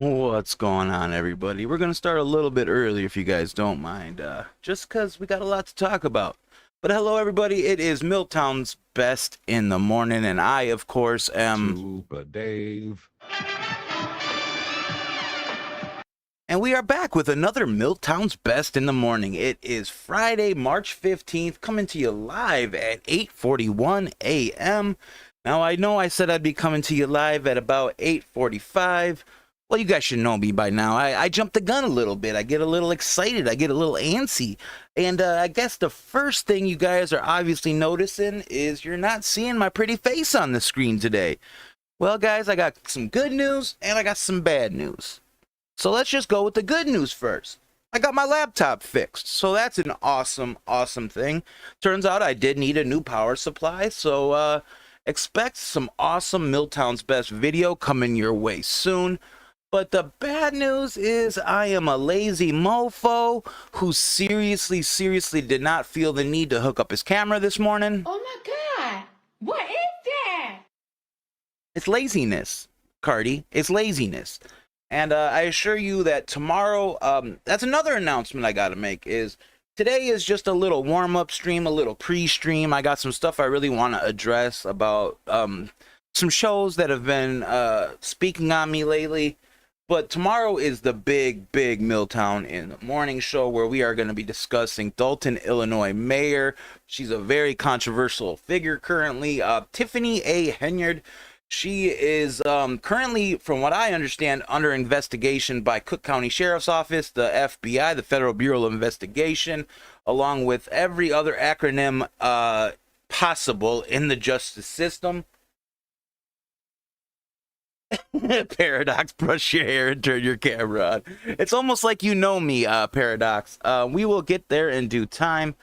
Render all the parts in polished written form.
What's going on, everybody? We're going to start a little bit early if you guys don't mind, just because we got a lot to talk about. But hello, everybody. It is MILTOWN's Best in the Morning, and I, of course, am... Supa Dave. And we are back with another MILTOWN's Best in the Morning. It is Friday, March 15th, coming to you live at 8:41 a.m. Now, I know I said I'd be coming to you live at about 8:45. Well, you guys should know me by now. I jumped the gun a little bit. I get a little excited. I get a little antsy. And I guess the first thing you guys are obviously noticing is you're not seeing my pretty face on the screen today. Well, guys, I got some good news and I got some bad news. So let's just go with the good news first. I got my laptop fixed. So that's an awesome, awesome thing. Turns out I did need a new power supply. So expect some awesome MILTOWN's Best video coming your way soon. But the bad news is I am a lazy mofo who seriously did not feel the need to hook up his camera this morning. Oh my God, what is that? It's laziness, Cardi. It's laziness. And I assure you that tomorrow, that's another announcement I got to make, is today is just a little warm-up stream, a little pre-stream. I got some stuff I really want to address about some shows that have been speaking on me lately. But tomorrow is the big MILTOWN in the Morning show where we are going to be discussing Dalton, Illinois mayor. She's a very controversial figure currently. Tiffany A. Henyard. She is currently, from what I understand, under investigation by Cook County Sheriff's Office, the FBI, the Federal Bureau of Investigation, along with every other acronym possible in the justice system. Paradox, brush your hair and turn your camera on. It's almost like you know me, Paradox. We will get there in due time.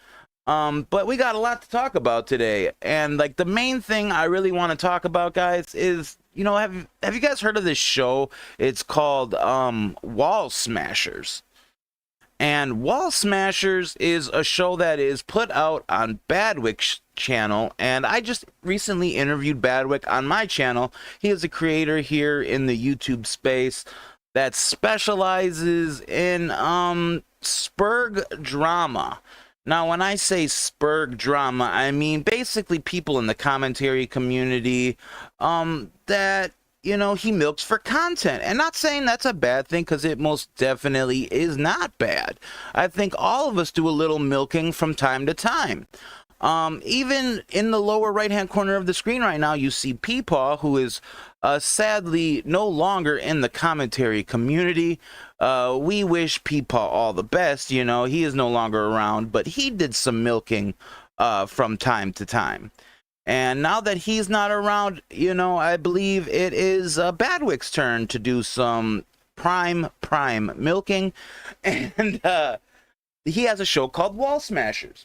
But we got a lot to talk about today. And like the main thing I really want to talk about, guys, is, you know, have you guys heard of this show? It's called WallSmashers. And WallSmashers is a show that is put out on Badwick's channel, and I just recently interviewed Badwick on my channel. He is a creator here in the YouTube space that specializes in spurg drama. Now, when I say spurg drama, I mean basically people in the commentary community that, you know, he milks for content. And not saying that's a bad thing, because it most definitely is not bad. I think all of us do a little milking from time to time. Even in the lower right-hand corner of the screen right now, you see Peepaw, who is sadly no longer in the commentary community. We wish Peepaw all the best. You know, he is no longer around, but he did some milking from time to time. And now that he's not around, you know, I believe it is Badwick's turn to do some prime milking. And he has a show called WallSmashers.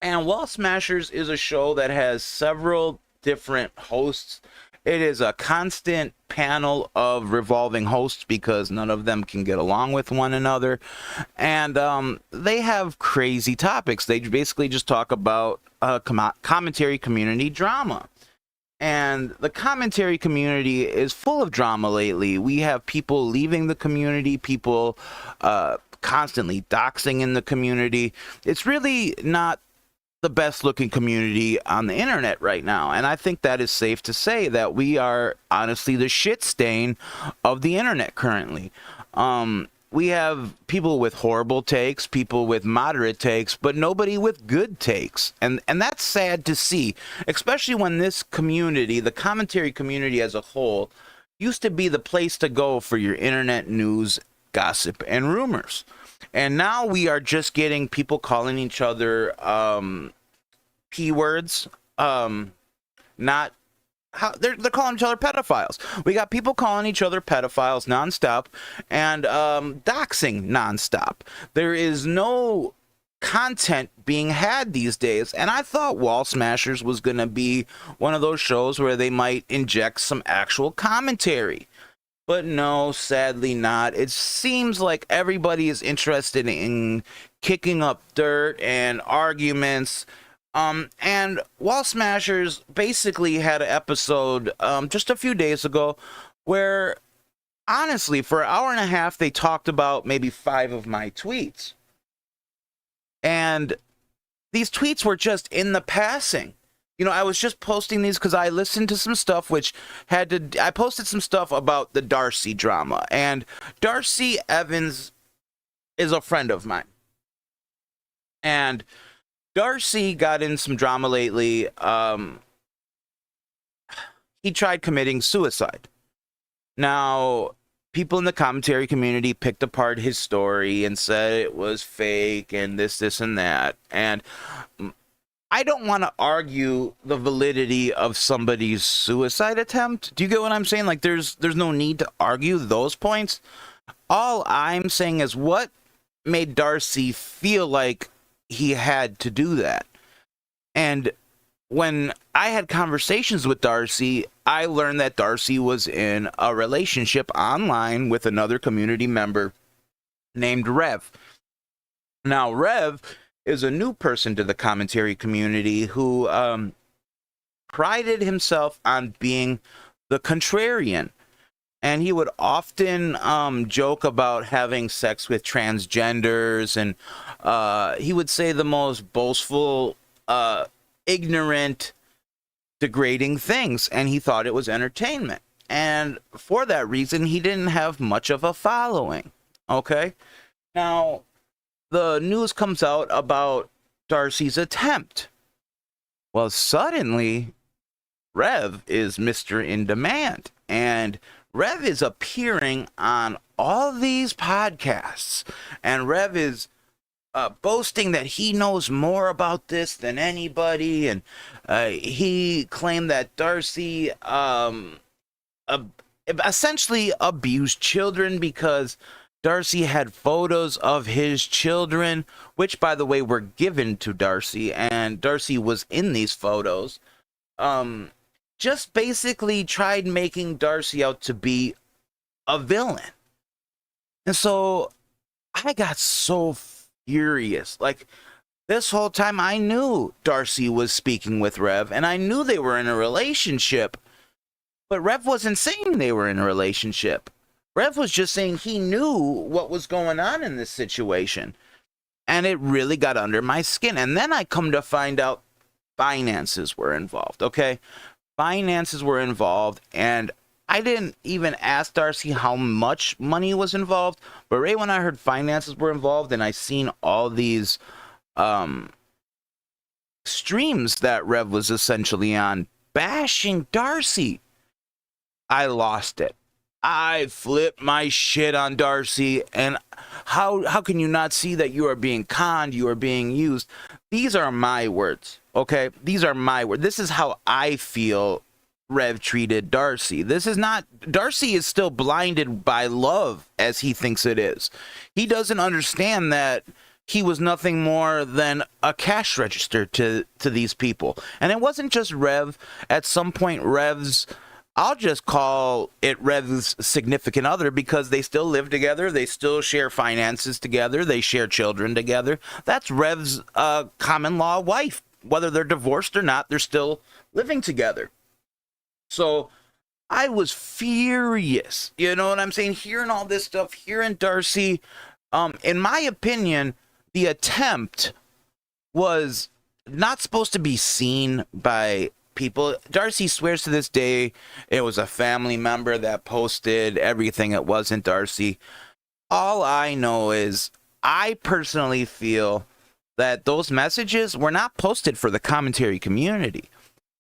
And WallSmashers is a show that has several different hosts. It is a constant panel of revolving hosts because none of them can get along with one another. And they have crazy topics. They basically just talk about commentary community drama. And the commentary community is full of drama lately. We have people leaving the community, people constantly doxing in the community. It's really not the best looking community on the internet right now, and I think that is safe to say that we are honestly the shit stain of the internet currently. We have people with horrible takes, people with moderate takes, but nobody with good takes, and that's sad to see, especially when this community, the commentary community as a whole, used to be the place to go for your internet news, gossip, and rumors. And now we are just getting people calling each other P words. Not how they're calling each other pedophiles. We got people calling each other pedophiles nonstop and doxing nonstop. There is no content being had these days, and I thought WallSmashers was going to be one of those shows where they might inject some actual commentary. But no, sadly not. It seems like everybody is interested in kicking up dirt and arguments. And WallSmashers basically had an episode just a few days ago where honestly, for an hour and a half, they talked about maybe 5 of my tweets. And these tweets were just in the passing. You know, I was just posting these because I listened to some stuff I posted some stuff about the DARCY drama. And Darcy Evans is a friend of mine. And Darcy got in some drama lately. He tried committing suicide. Now, people in the commentary community picked apart his story and said it was fake and this, and that. And I don't want to argue the validity of somebody's suicide attempt. Do you get what I'm saying? Like, there's no need to argue those points. All I'm saying is what made Darcy feel like he had to do that. And when I had conversations with Darcy, I learned that Darcy was in a relationship online with another community member named Rev. Now, Rev is a new person to the commentary community who prided himself on being the contrarian. And he would often joke about having sex with transgenders, and he would say the most boastful, ignorant, degrading things, and he thought it was entertainment. And for that reason, he didn't have much of a following. Okay? Now, the news comes out about Darcy's attempt. Well, suddenly, Rev is Mr. In Demand. And Rev is appearing on all these podcasts. And Rev is boasting that he knows more about this than anybody. And he claimed that Darcy essentially abused children because Darcy had photos of his children, which, by the way, were given to Darcy, and Darcy was in these photos. Just basically tried making Darcy out to be a villain. And so I got so furious. Like, this whole time I knew Darcy was speaking with Rev, and I knew they were in a relationship, but Rev wasn't saying they were in a relationship. Rev was just saying he knew what was going on in this situation. And it really got under my skin. And then I come to find out finances were involved, okay? Finances were involved, and I didn't even ask Darcy how much money was involved, but right when I heard finances were involved and I seen all these streams that Rev was essentially on bashing Darcy, I lost it. I flipped my shit on Darcy, and how can you not see that you are being conned, you are being used? These are my words, okay? These are my words. This is how I feel Rev treated Darcy. This is not, Darcy is still blinded by love as he thinks it is. He doesn't understand that he was nothing more than a cash register to these people. And it wasn't just Rev. At some point, Rev's, I'll just call it Rev's significant other, because they still live together. They still share finances together. They share children together. That's Rev's common law wife. Whether they're divorced or not, they're still living together. So I was furious. You know what I'm saying? Hearing all this stuff, hearing Darcy. In my opinion, the attempt was not supposed to be seen by people. Darcy swears to this day it was a family member that posted everything. It wasn't Darcy. All I know is I personally feel that those messages were not posted for the commentary community.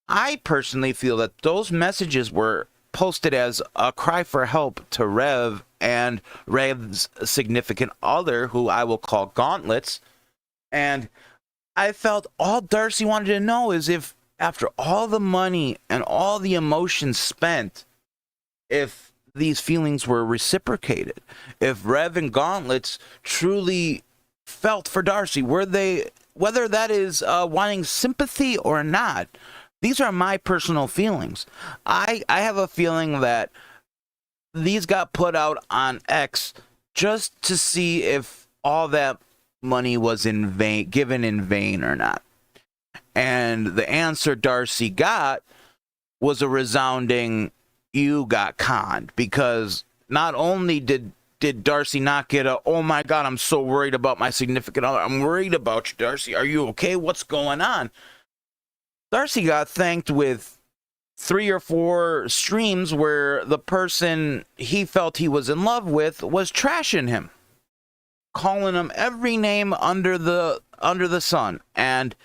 I personally feel that those messages were posted as a cry for help to Rev and Rev's significant other, who I will call Gauntlets. And I felt all Darcy wanted to know is if, after all the money and all the emotions spent, if these feelings were reciprocated, if Rev and Gauntlets truly felt for Darcy, were they, whether that is wanting sympathy or not. These are my personal feelings. I have a feeling that these got put out on X just to see if all that money was in vain, given in vain or not. And the answer Darcy got was a resounding, you got conned, because not only did Darcy not get a, oh my god, I'm so worried about my significant other, I'm worried about you, Darcy, are you okay, what's going on? Darcy got thanked with 3 or 4 streams where the person he felt he was in love with was trashing him, calling him every name under the sun. And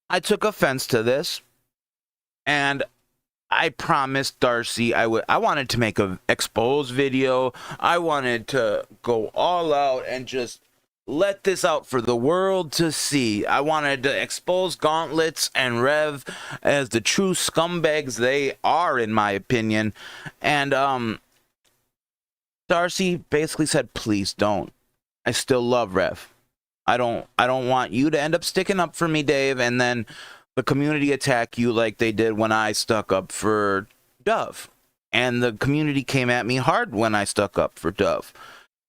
I took offense to this, and I promised Darcy I wanted to make an expose video. I wanted to go all out and just let this out for the world to see. I wanted to expose Gauntlets and Rev as the true scumbags they are, in my opinion. And Darcy basically said, please don't. I still love Rev. I don't want you to end up sticking up for me, Dave, and then the community attack you like they did when I stuck up for Dove. And the community came at me hard when I stuck up for Dove.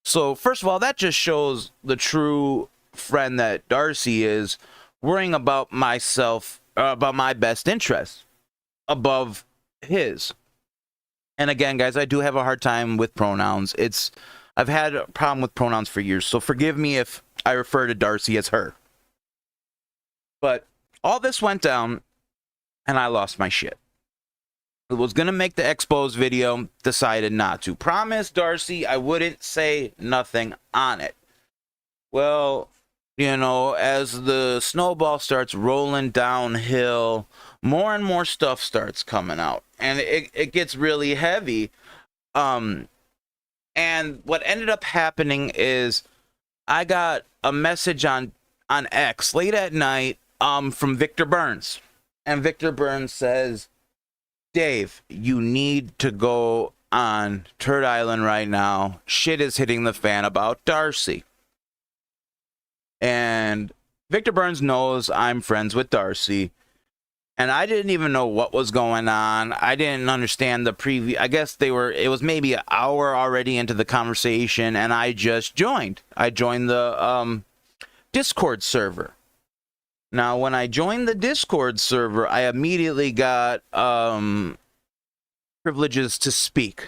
So, first of all, that just shows the true friend that Darcy is, worrying about myself, about my best interest above his. And again, guys, I do have a hard time with pronouns. I've had a problem with pronouns for years, so forgive me if I refer to Darcy as her. But all this went down, and I lost my shit. I was going to make the expose video, decided not to. Promised Darcy I wouldn't say nothing on it. Well, you know, as the snowball starts rolling downhill, more and more stuff starts coming out. And it gets really heavy. And what ended up happening is I got a message on X late at night from Victor Burns. And Victor Burns says, Dave, you need to go on Turd Island right now. Shit is hitting the fan about Darcy. And Victor Burns knows I'm friends with Darcy. And I didn't even know what was going on. I didn't understand the preview. I guess it was maybe an hour already into the conversation, and I just joined. I joined the Discord server. Now, when I joined the Discord server, I immediately got privileges to speak.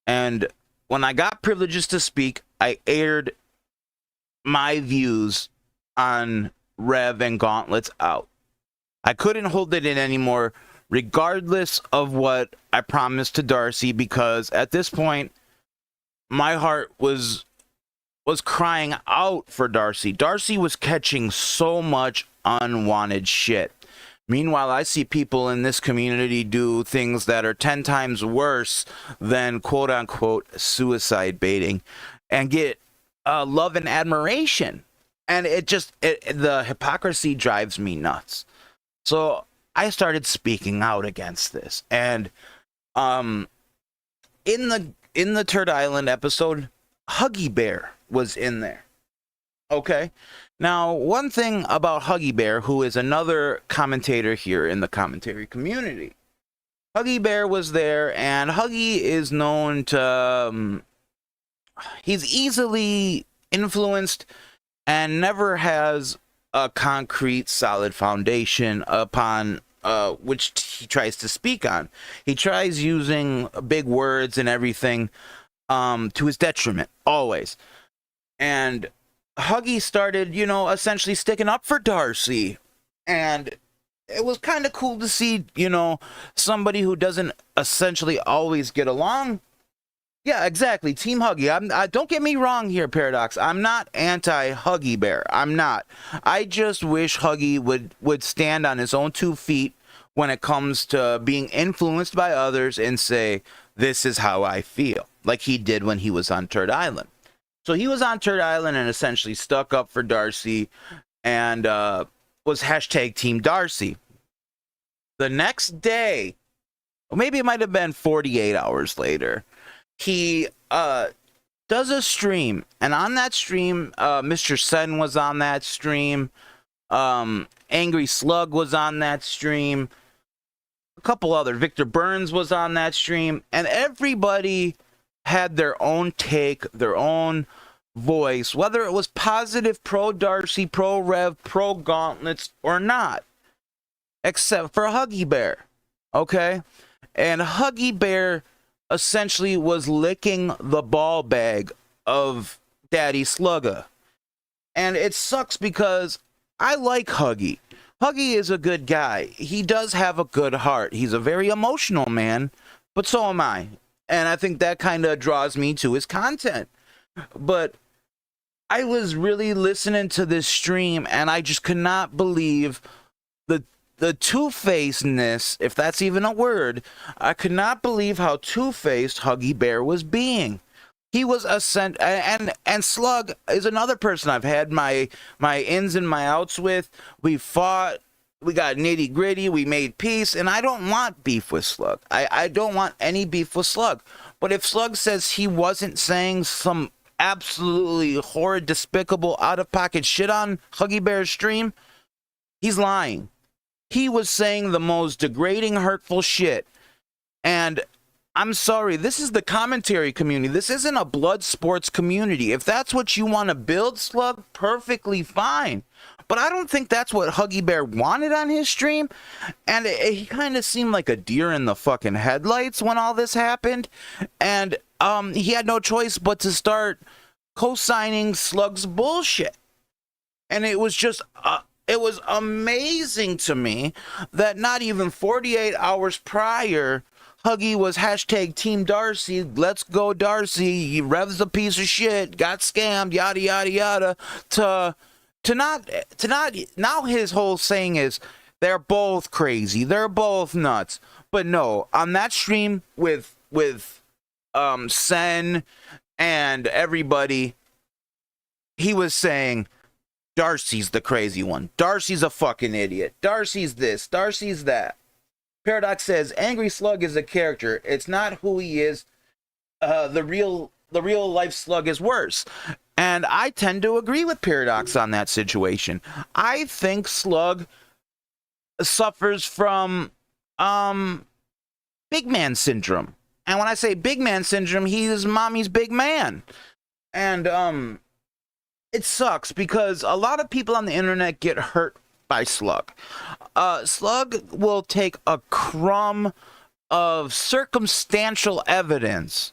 And when I got privileges to speak, I aired my views on Rev and Gauntlets out. I couldn't hold it in anymore, regardless of what I promised to Darcy, because at this point, my heart was crying out for Darcy. Darcy was catching so much unwanted shit. Meanwhile, I see people in this community do things that are 10 times worse than quote-unquote suicide baiting and get love and admiration. And the hypocrisy drives me nuts. So I started speaking out against this. And in the Turd Island episode, HUGGYBEAR was in there. Okay? Now, one thing about HUGGYBEAR, who is another commentator here in the commentary community, HUGGYBEAR was there, and Huggy is known to... he's easily influenced and never has a concrete, solid foundation upon which he tries to speak on. He tries using big words and everything to his detriment, always. And Huggy started, you know, essentially sticking up for Darcy. And it was kind of cool to see, you know, somebody who doesn't essentially always get along. Yeah, exactly. Team Huggy. Don't get me wrong here, Paradox. I'm not anti-HUGGYBEAR. I'm not. I just wish Huggy would stand on his own 2 feet when it comes to being influenced by others and say, this is how I feel. Like he did when he was on Turd Island. So he was on Turd Island and essentially stuck up for Darcy and was hashtag Team Darcy. The next day, or maybe it might have been 48 hours later, he does a stream, and on that stream, Mr. Sen was on that stream, Angry Slug was on that stream, a couple other, Victor Burns was on that stream, and everybody had their own take, their own voice, whether it was positive, pro-Darcy, pro-Rev, pro-Gauntlets, or not, except for HUGGYBEAR, okay? And HUGGYBEAR essentially was licking the ball bag of Daddy Slugga. And it sucks because I like Huggy. Huggy is a good guy. He does have a good heart. He's a very emotional man, but so am I. And I think that kind of draws me to his content. But I was really listening to this stream, and I just could not believe the two-facedness, if that's even a word. I could not believe how two-faced HUGGYBEAR was being. He was and Slug is another person I've had my ins and my outs with. We fought, we got nitty gritty, we made peace, and I don't want beef with Slug. I don't want any beef with Slug. But if Slug says he wasn't saying some absolutely horrid, despicable, out-of-pocket shit on HUGGYBEAR's stream, he's lying. He was saying the most degrading, hurtful shit. And I'm sorry, this is the commentary community. This isn't a blood sports community. If that's what you want to build, Slug, perfectly fine. But I don't think that's what HUGGYBEAR wanted on his stream. And he kind of seemed like a deer in the fucking headlights when all this happened. And he had no choice but to start co-signing Slug's bullshit. And it was just... it was amazing to me that not even 48 hours prior, Huggy was hashtag Team Darcy, let's go Darcy, he revs a piece of shit, got scammed, yada yada yada, to not, now his whole saying is, they're both crazy, they're both nuts. But no, on that stream with Sen and everybody, he was saying, Darcy's the crazy one. Darcy's a fucking idiot. Darcy's this. Darcy's that. Paradox says, Angry Slug is a character. It's not who he is. The real life Slug is worse. And I tend to agree with Paradox on that situation. I think Slug suffers from big man syndrome. And when I say big man syndrome, he's mommy's big man. And it sucks because a lot of people on the internet get hurt by Slug. Slug will take a crumb of circumstantial evidence,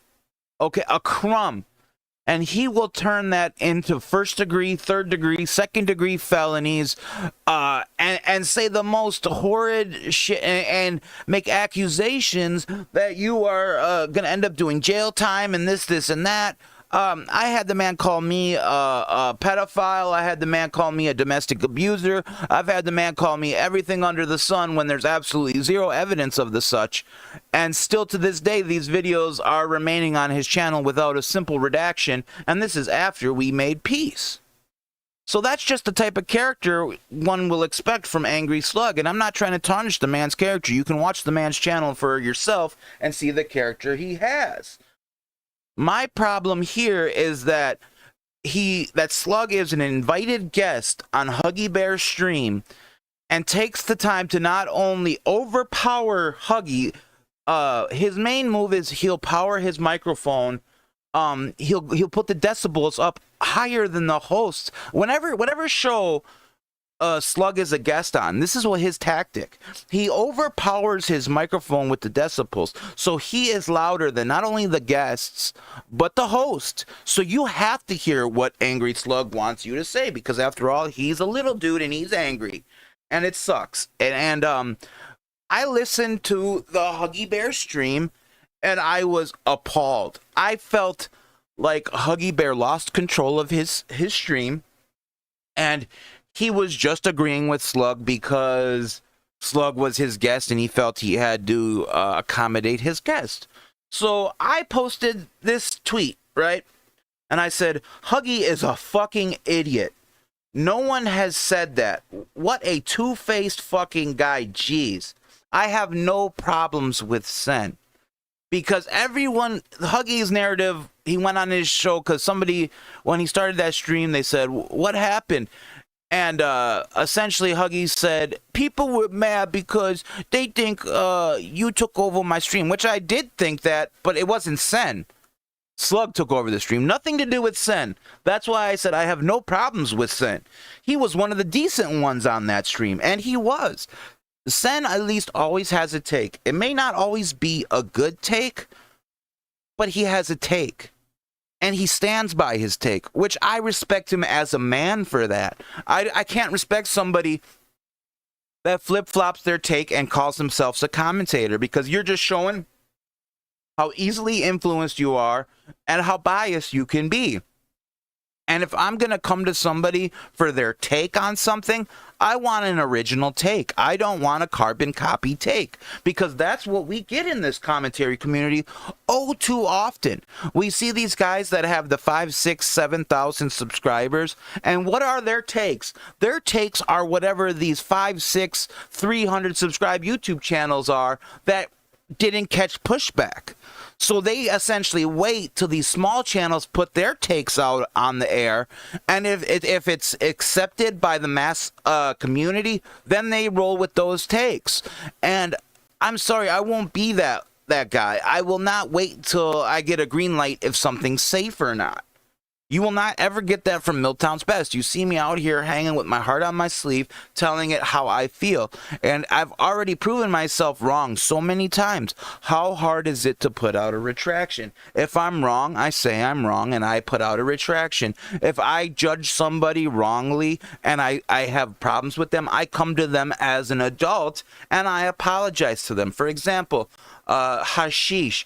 okay, a crumb, and he will turn that into first degree, third degree, second degree felonies, and say the most horrid shit and make accusations that you are gonna end up doing jail time and this and that. I had the man call me a pedophile. I had the man call me a domestic abuser. I've had the man call me everything under the sun when there's absolutely zero evidence of the such. And still to this day, these videos are remaining on his channel without a simple redaction. And this is after we made peace. So that's just the type of character one will expect from Angry Slug. And I'm not trying to tarnish the man's character. You can watch the man's channel for yourself and see the character he has. My problem here is that Slug is an invited guest on HUGGYBEAR's stream and takes the time to not only overpower Huggy, his main move is he'll power his microphone, he'll put the decibels up higher than the hosts. Whatever show Slug is a guest on, this is what his tactic. He overpowers his microphone with the decibels, so he is louder than not only the guests, but the host. So you have to hear what Angry Slug wants you to say, because after all, he's a little dude and he's angry. And it sucks. And I listened to the HUGGYBEAR stream, and I was appalled. I felt like HUGGYBEAR lost control of his stream, and he was just agreeing with Slug because Slug was his guest and he felt he had to accommodate his guest. So I posted this tweet, right? And I said, Huggy is a fucking idiot. No one has said that. What a two-faced fucking guy. Jeez. I have no problems with Sen. Because everyone, Huggy's narrative, he went on his show because somebody, when he started that stream, they said, what happened? And essentially Huggy said, people were mad because they think you took over my stream, which I did think that, but it wasn't Sen. Slug took over the stream. Nothing to do with Sen. That's why I said I have no problems with Sen. He was one of the decent ones on that stream, and he was. Sen at least always has a take. It may not always be a good take, but he has a take. And he stands by his take, which I respect him as a man for that. I can't respect somebody that flip-flops their take and calls themselves a commentator, because you're just showing how easily influenced you are and how biased you can be. And if I'm going to come to somebody for their take on something, I want an original take. I don't want a carbon copy take, because that's what we get in this commentary community oh too often. We see these guys that have the 5, 6, 7,000 subscribers, and what are their takes? Their takes are whatever these 5, 6, 300 subscribed YouTube channels are that didn't catch pushback. So they essentially wait till these small channels put their takes out on the air, and if it's accepted by the mass community, then they roll with those takes. And I'm sorry, I won't be that guy. I will not wait till I get a green light if something's safe or not. You will not ever get that from MILTOWN's Best. You see me out here hanging with my heart on my sleeve, telling it how I feel. And I've already proven myself wrong so many times. How hard is it to put out a retraction? If I'm wrong, I say I'm wrong and I put out a retraction. If I judge somebody wrongly and I have problems with them, I come to them as an adult and I apologize to them. For example, Hashish.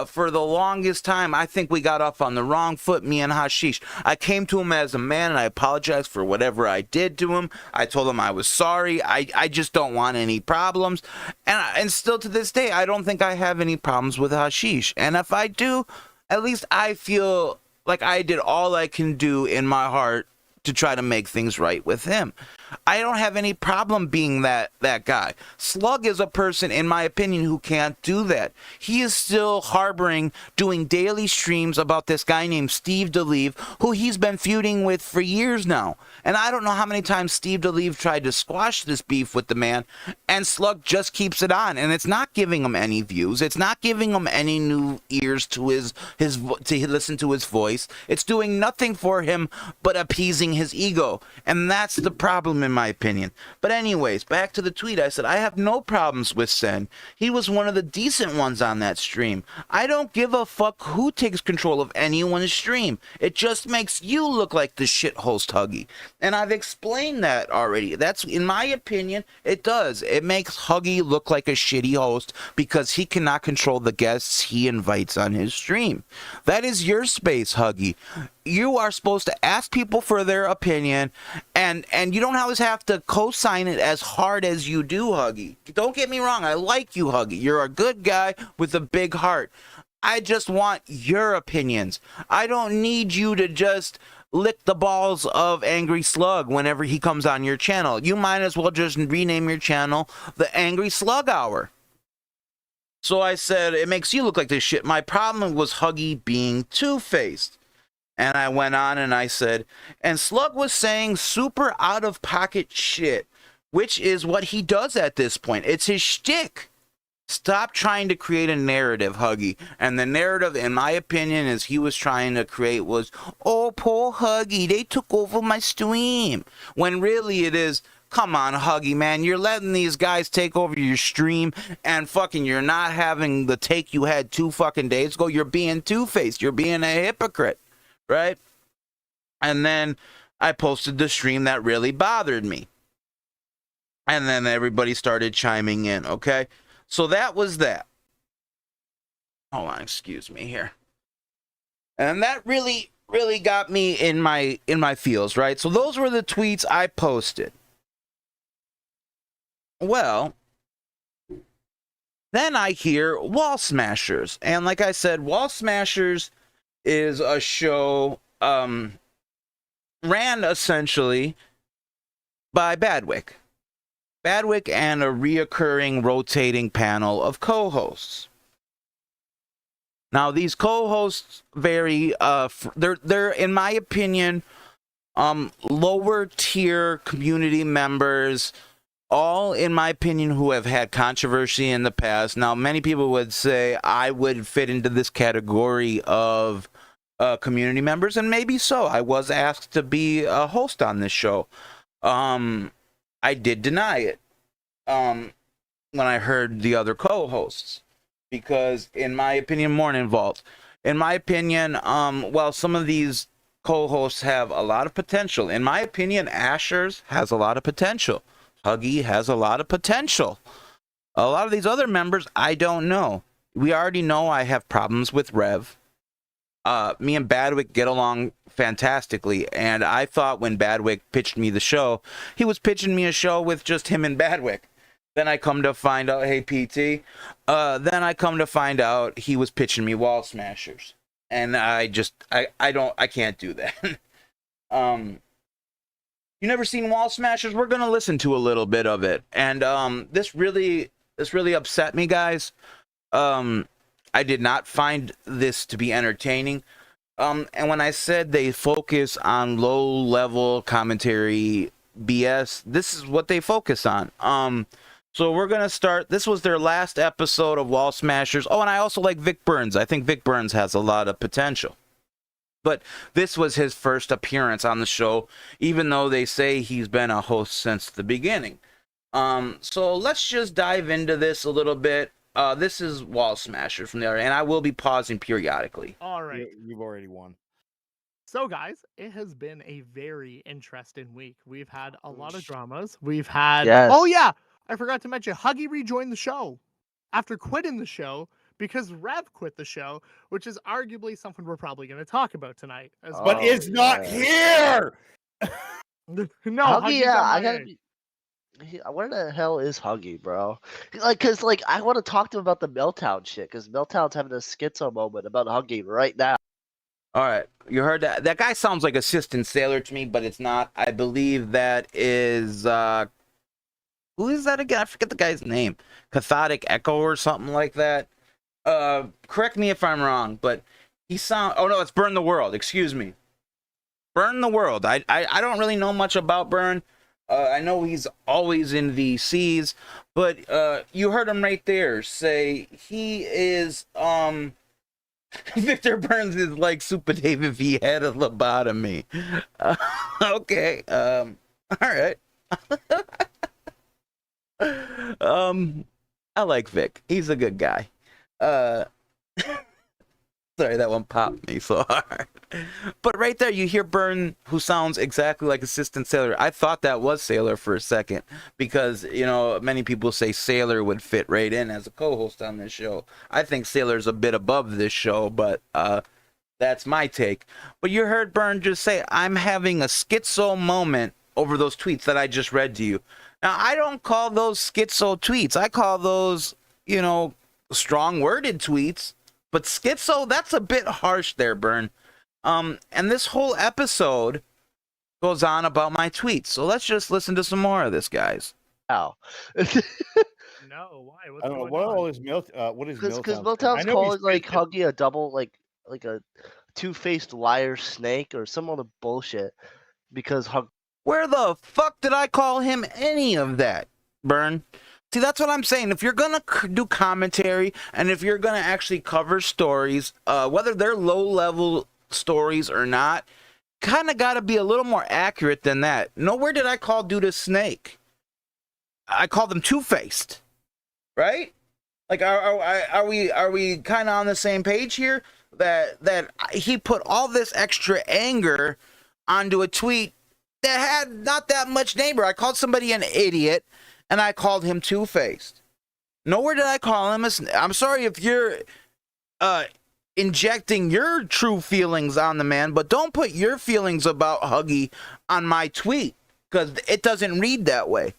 For the longest time, I think we got off on the wrong foot, me and Hashish. I came to him as a man and I apologized for whatever I did to him. I told him I was sorry. I just don't want any problems. And still to this day, I don't think I have any problems with Hashish. And if I do, at least I feel like I did all I can do in my heart to try to make things right with him. I don't have any problem being that guy. Slug is a person, in my opinion, who can't do that. He is still harboring, doing daily streams about this guy named Steve DeLeve, who he's been feuding with for years now. And I don't know how many times Steve DeLeve tried to squash this beef with the man, and Slug just keeps it on. And it's not giving him any views. It's not giving him any new ears to to listen to his voice. It's doing nothing for him but appeasing his ego. And that's the problem, in my opinion. But anyways, back to the tweet. I said I have no problems with Sen. He was one of the decent ones on that stream. I don't give a fuck who takes control of anyone's stream. It just makes you look like the shit host, Huggy. And I've explained that already. That's, in my opinion, it does. It makes Huggy look like a shitty host because he cannot control the guests he invites on his stream. That is your space, Huggy. You are supposed to ask people for their opinion, and you don't always have to co-sign it as hard as you do, Huggy. Don't get me wrong, I like you, Huggy. You're a good guy with a big heart. I just want your opinions. I don't need you to just lick the balls of Angry Slug whenever he comes on your channel. You might as well just rename your channel the Angry Slug Hour. So I said, it makes you look like this shit. My problem was Huggy being two-faced. And I went on and I said, and Slug was saying super out-of-pocket shit, which is what he does at this point. It's his shtick. Stop trying to create a narrative, Huggy. And the narrative, in my opinion, is he was trying to create was, oh, poor Huggy, they took over my stream. When really it is, come on, Huggy, man, you're letting these guys take over your stream and fucking you're not having the take you had 2 fucking days ago. You're being two-faced. You're being a hypocrite. Right? And then I posted the stream that really bothered me. And then everybody started chiming in, okay? So that was that. Hold on, excuse me here. And that really got me in my feels, right? So those were the tweets I posted. Well, then I hear WallSmashers. And like I said, WallSmashers is a show ran essentially by Badwick. Badwick and a reoccurring rotating panel of co-hosts. Now these co-hosts vary, they're in my opinion lower tier community members, all in my opinion who have had controversy in the past. Now many people would say I would fit into this category of community members, and maybe so. I was asked to be a host on this show. I did deny it when I heard the other co-hosts, because in my opinion more involved. In my opinion, well, some of these co-hosts have a lot of potential. In my opinion, Ashers has a lot of potential. Huggy has a lot of potential. A lot of these other members, I don't know. We already know I have problems with Rev. Me and Badwick get along fantastically, and I thought when Badwick pitched me the show, he was pitching me a show with just him and Badwick. Then I come to find out, hey PT, then I come to find out he was pitching me WallSmashers, and I can't do that. You never seen WallSmashers? We're gonna listen to a little bit of it, and this really upset me, guys. I did not find this to be entertaining. And when I said they focus on low-level commentary BS, this is what they focus on. So we're going to start. This was their last episode of WallSmashers. Oh, and I also like Vic Burns. I think Vic Burns has a lot of potential. But this was his first appearance on the show, even though they say he's been a host since the beginning. So let's just dive into this a little bit. This is WallSmashers from there, and I will be pausing periodically. All right. You've already won. So, guys, it has been a very interesting week. We've had a lot of dramas. We've had... Yes. Oh, yeah! I forgot to mention, Huggy rejoined the show after quitting the show because Rev quit the show, which is arguably something we're probably going to talk about tonight. As well. But it's not here! No, Huggy, yeah, I gotta gotta be. Where the hell is Huggy, bro? Cause I want to talk to him about the MILTOWN shit. Cause MILTOWN's having a schizo moment about Huggy right now. All right, you heard that? That guy sounds like Assistant Sailor to me, but it's not. I believe that is who is that again? I forget the guy's name. Cathodic Echo or something like that. Correct me if I'm wrong, but he sound. Oh no, it's Burn the World. Excuse me. Burn the World. I don't really know much about Burn. I know he's always in the seas, but you heard him right there say he is Victor Burns is like Supa Dave if he had a lobotomy. Okay. All right. I like Vic. He's a good guy. Sorry, that one popped me so hard. But right there, you hear Burn, who sounds exactly like Assistant Sailor. I thought that was Sailor for a second because, you know, many people say Sailor would fit right in as a co-host on this show. I think Sailor's a bit above this show, but that's my take. But you heard Burn just say, I'm having a schizo moment over those tweets that I just read to you. Now, I don't call those schizo tweets. I call those, you know, strong-worded tweets. But schizo, that's a bit harsh there, Burn. And this whole episode goes on about my tweets. So let's just listen to some more of this, guys. Ow. No, why? What's I don't know going what on? all is what is Because MILTOWN? MILTOWN's calling like Huggy a double like a two-faced liar snake or some other bullshit. Because Where the fuck did I call him any of that, Burn? See, that's what I'm saying. If you're going to do commentary and if you're going to actually cover stories, whether they're low-level stories or not, kind of got to be a little more accurate than that. Nowhere did I call dude a snake. I called him two-faced, right? Like, are we kind of on the same page here? That he put all this extra anger onto a tweet that had not that much neighbor. I called somebody an idiot. And I called him two-faced. Nowhere did I call him I'm sorry if you're injecting your true feelings on the man, but don't put your feelings about Huggy on my tweet, because it doesn't read that way.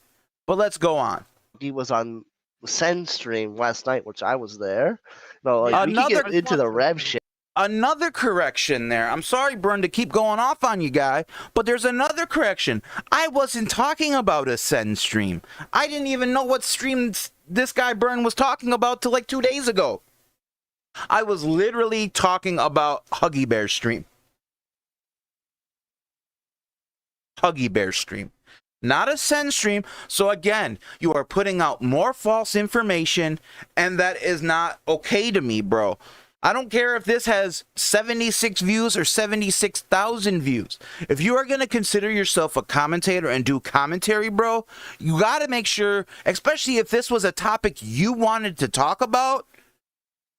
But let's go on. he was on Send stream last night, which I was there. No, like, we can Another- get into the Rev shit. Another correction there. I'm sorry, Burn, to keep going off on you, guy, but there's another correction. I wasn't talking about a Send stream. I didn't even know what stream this guy Burn was talking about till like 2 days ago. I was literally talking about HUGGYBEAR stream. HUGGYBEAR stream. Not a Send stream. So again, you are putting out more false information, and that is not okay to me, bro. I don't care if this has 76 views or 76,000 views. If you are going to consider yourself a commentator and do commentary, bro, you got to make sure, especially if this was a topic you wanted to talk about,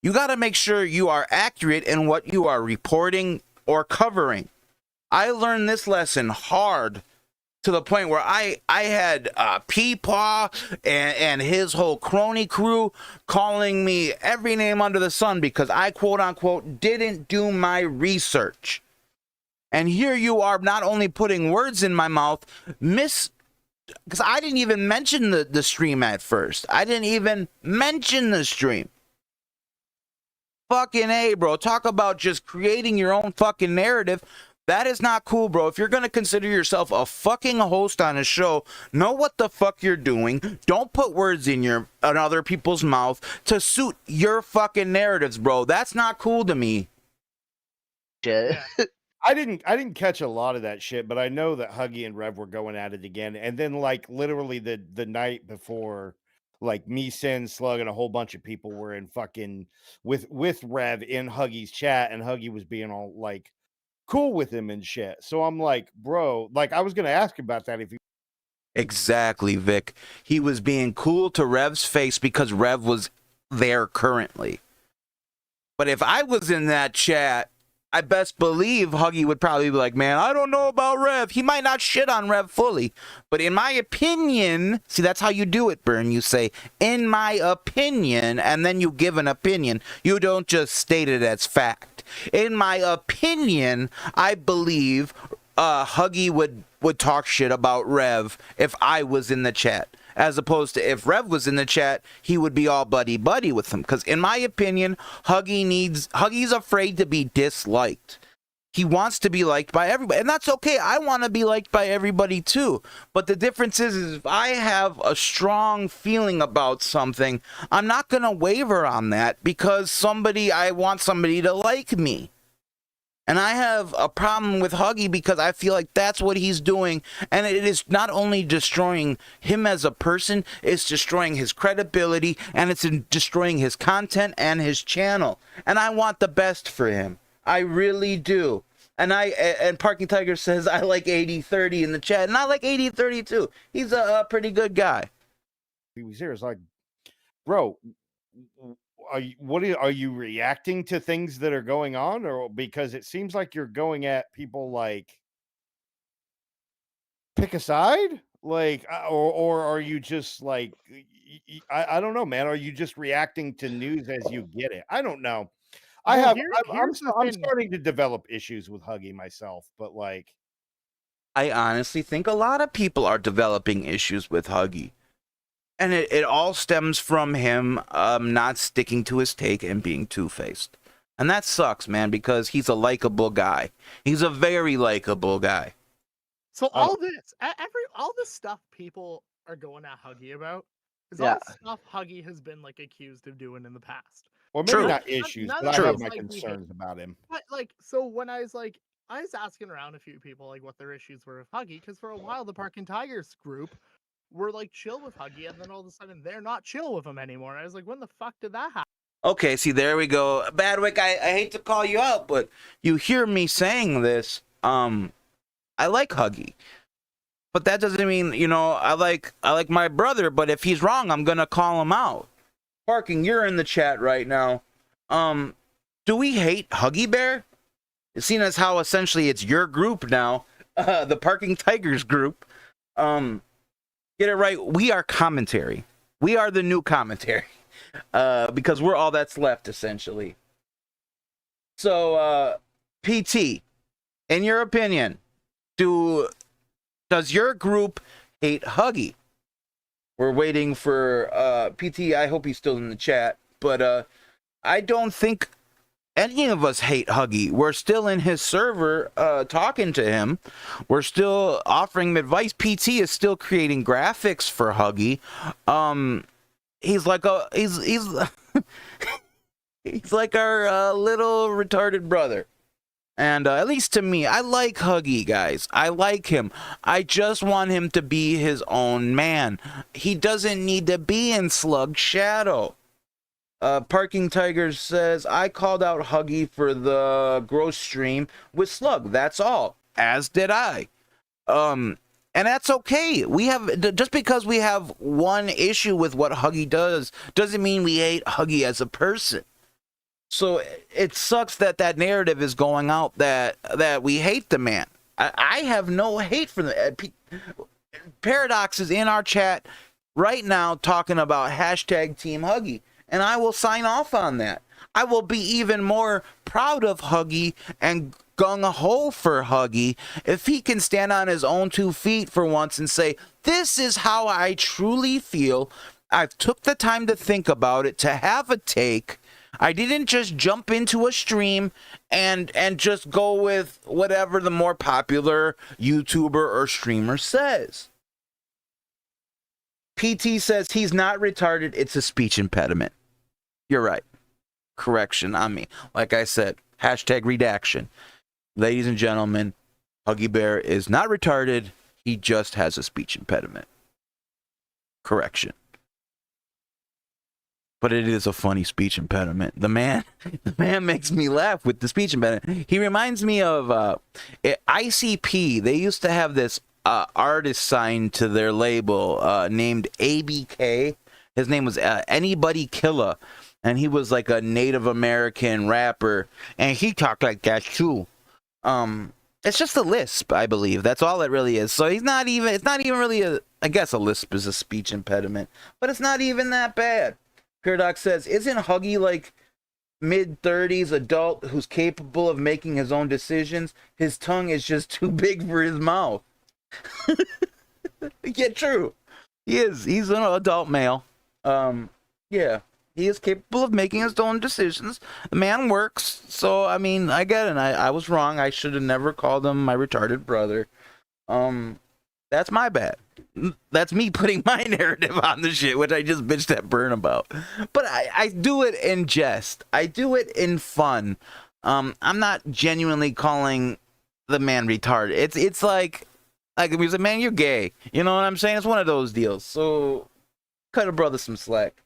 You got to make sure you are accurate in what you are reporting or covering. I learned this lesson hard to the point where I had Peepaw and his whole crony crew calling me every name under the sun because I, quote unquote, didn't do my research. And here you are not only putting words in my mouth, because I didn't even mention the stream at first. I didn't even mention the stream. Fucking A, bro. Talk about just creating your own fucking narrative. That is not cool, bro. If you're going to consider yourself a fucking host on a show, know what the fuck you're doing. Don't put words in other people's mouth to suit your fucking narratives, bro. That's not cool to me. Shit. I didn't catch a lot of that shit, but I know that Huggy and Rev were going at it again. And then like literally the night before, like me, Sin, Slug, and a whole bunch of people were in fucking with Rev in Huggy's chat, and Huggy was being all like cool with him and shit. So I'm like, bro, like I was gonna ask about that if you. Exactly, Vic. He was being cool to Rev's face because Rev was there currently. But if I was in that chat, I best believe Huggy would probably be like, man, I don't know about Rev. He might not shit on Rev fully. But in my opinion, see, that's how you do it, Burn. You say, in my opinion, and then you give an opinion. You don't just state it as fact. In my opinion, I believe Huggy would talk shit about Rev if I was in the chat. As opposed to if Rev was in the chat, he would be all buddy-buddy with him. Because in my opinion, Huggy's afraid to be disliked. He wants to be liked by everybody. And that's okay. I want to be liked by everybody too. But the difference is if I have a strong feeling about something, I'm not going to waver on that because I want somebody to like me. And I have a problem with Huggy because I feel like that's what he's doing. And it is not only destroying him as a person, it's destroying his credibility, and it's destroying his content and his channel. And I want the best for him. I really do. And Parking Tiger says, I like 80-30 in the chat. And I like 80-30 too. He's a pretty good guy. He was here. It's like, bro, are you reacting to things that are going on, or because it seems like you're going at people like pick a side, like, or are you just like, I don't know, man. Are you just reacting to news as you get it? I don't know. Well, I'm starting to develop issues with Huggy myself, but like, I honestly think a lot of people are developing issues with Huggy. And it all stems from him not sticking to his take and being two-faced. And that sucks, man, because he's a likable guy. He's a very likable guy. So all this stuff people are going at Huggy about is all stuff Huggy has been like accused of doing in the past. Or maybe True. not issues, None but of I it have is my like concerns about him. But like, so when I was asking around a few people like what their issues were with Huggy, because for a while the Parking Tigers group were like chill with Huggy, and then all of a sudden they're not chill with him anymore. And I was like, when the fuck did that happen? Okay, see, there we go. Badwick, I hate to call you out, but you hear me saying this. I like Huggy. But that doesn't mean, I like my brother, but if he's wrong, I'm going to call him out. Parking, you're in the chat right now. Do we hate HUGGYBEAR? Seeing as how essentially it's your group now, the Parking Tigers group. Get it right. We are commentary. We are the new commentary. Because we're all that's left, essentially. So, PT, in your opinion, does your group hate Huggy? We're waiting for PT. I hope he's still in the chat. But I don't think any of us hate Huggy. We're still in his server talking to him. We're still offering him advice. PT is still creating graphics for Huggy. He's like he's like our little retarded brother. And at least to me, I like Huggy, guys. I like him. I just want him to be his own man. He doesn't need to be in Slug's shadow. Parking Tigers says, I called out Huggy for the gross stream with Slug. That's all. As did I. And that's okay. Just because we have one issue with what Huggy does, doesn't mean we hate Huggy as a person. So it sucks that that narrative is going out that we hate the man. I have no hate for the Paradox is in our chat right now talking about hashtag Team Huggy, and I will sign off on that. I will be even more proud of Huggy and gung-ho for Huggy if he can stand on his own 2 feet for once and say, this is how I truly feel. I've took the time to think about it, to have a take. I didn't just jump into a stream and just go with whatever the more popular YouTuber or streamer says. PT says he's not retarded, it's a speech impediment. You're right. Correction on me. Like I said, hashtag redaction. Ladies and gentlemen, HUGGYBEAR is not retarded, he just has a speech impediment. Correction. But it is a funny speech impediment. The man makes me laugh with the speech impediment. He reminds me of ICP. They used to have this artist signed to their label named ABK. His name was Anybody Killer, and he was like a Native American rapper, and he talked like that too. It's just a lisp, I believe. That's all it really is. So it's not even really I guess a lisp is a speech impediment, but it's not even that bad. Paradox says, isn't Huggy like mid-30s adult who's capable of making his own decisions? His tongue is just too big for his mouth. Yeah, true. He is. He's an adult male. Yeah. He is capable of making his own decisions. The man works. So, I mean, I get it. I was wrong. I should have never called him my retarded brother. That's my bad. That's me putting my narrative on the shit, which I just bitched at Burn about. But I do it in jest. I do it in fun. I'm not genuinely calling the man retarded. It's like if he said, man, you're gay. You know what I'm saying? It's one of those deals. So cut a brother some slack.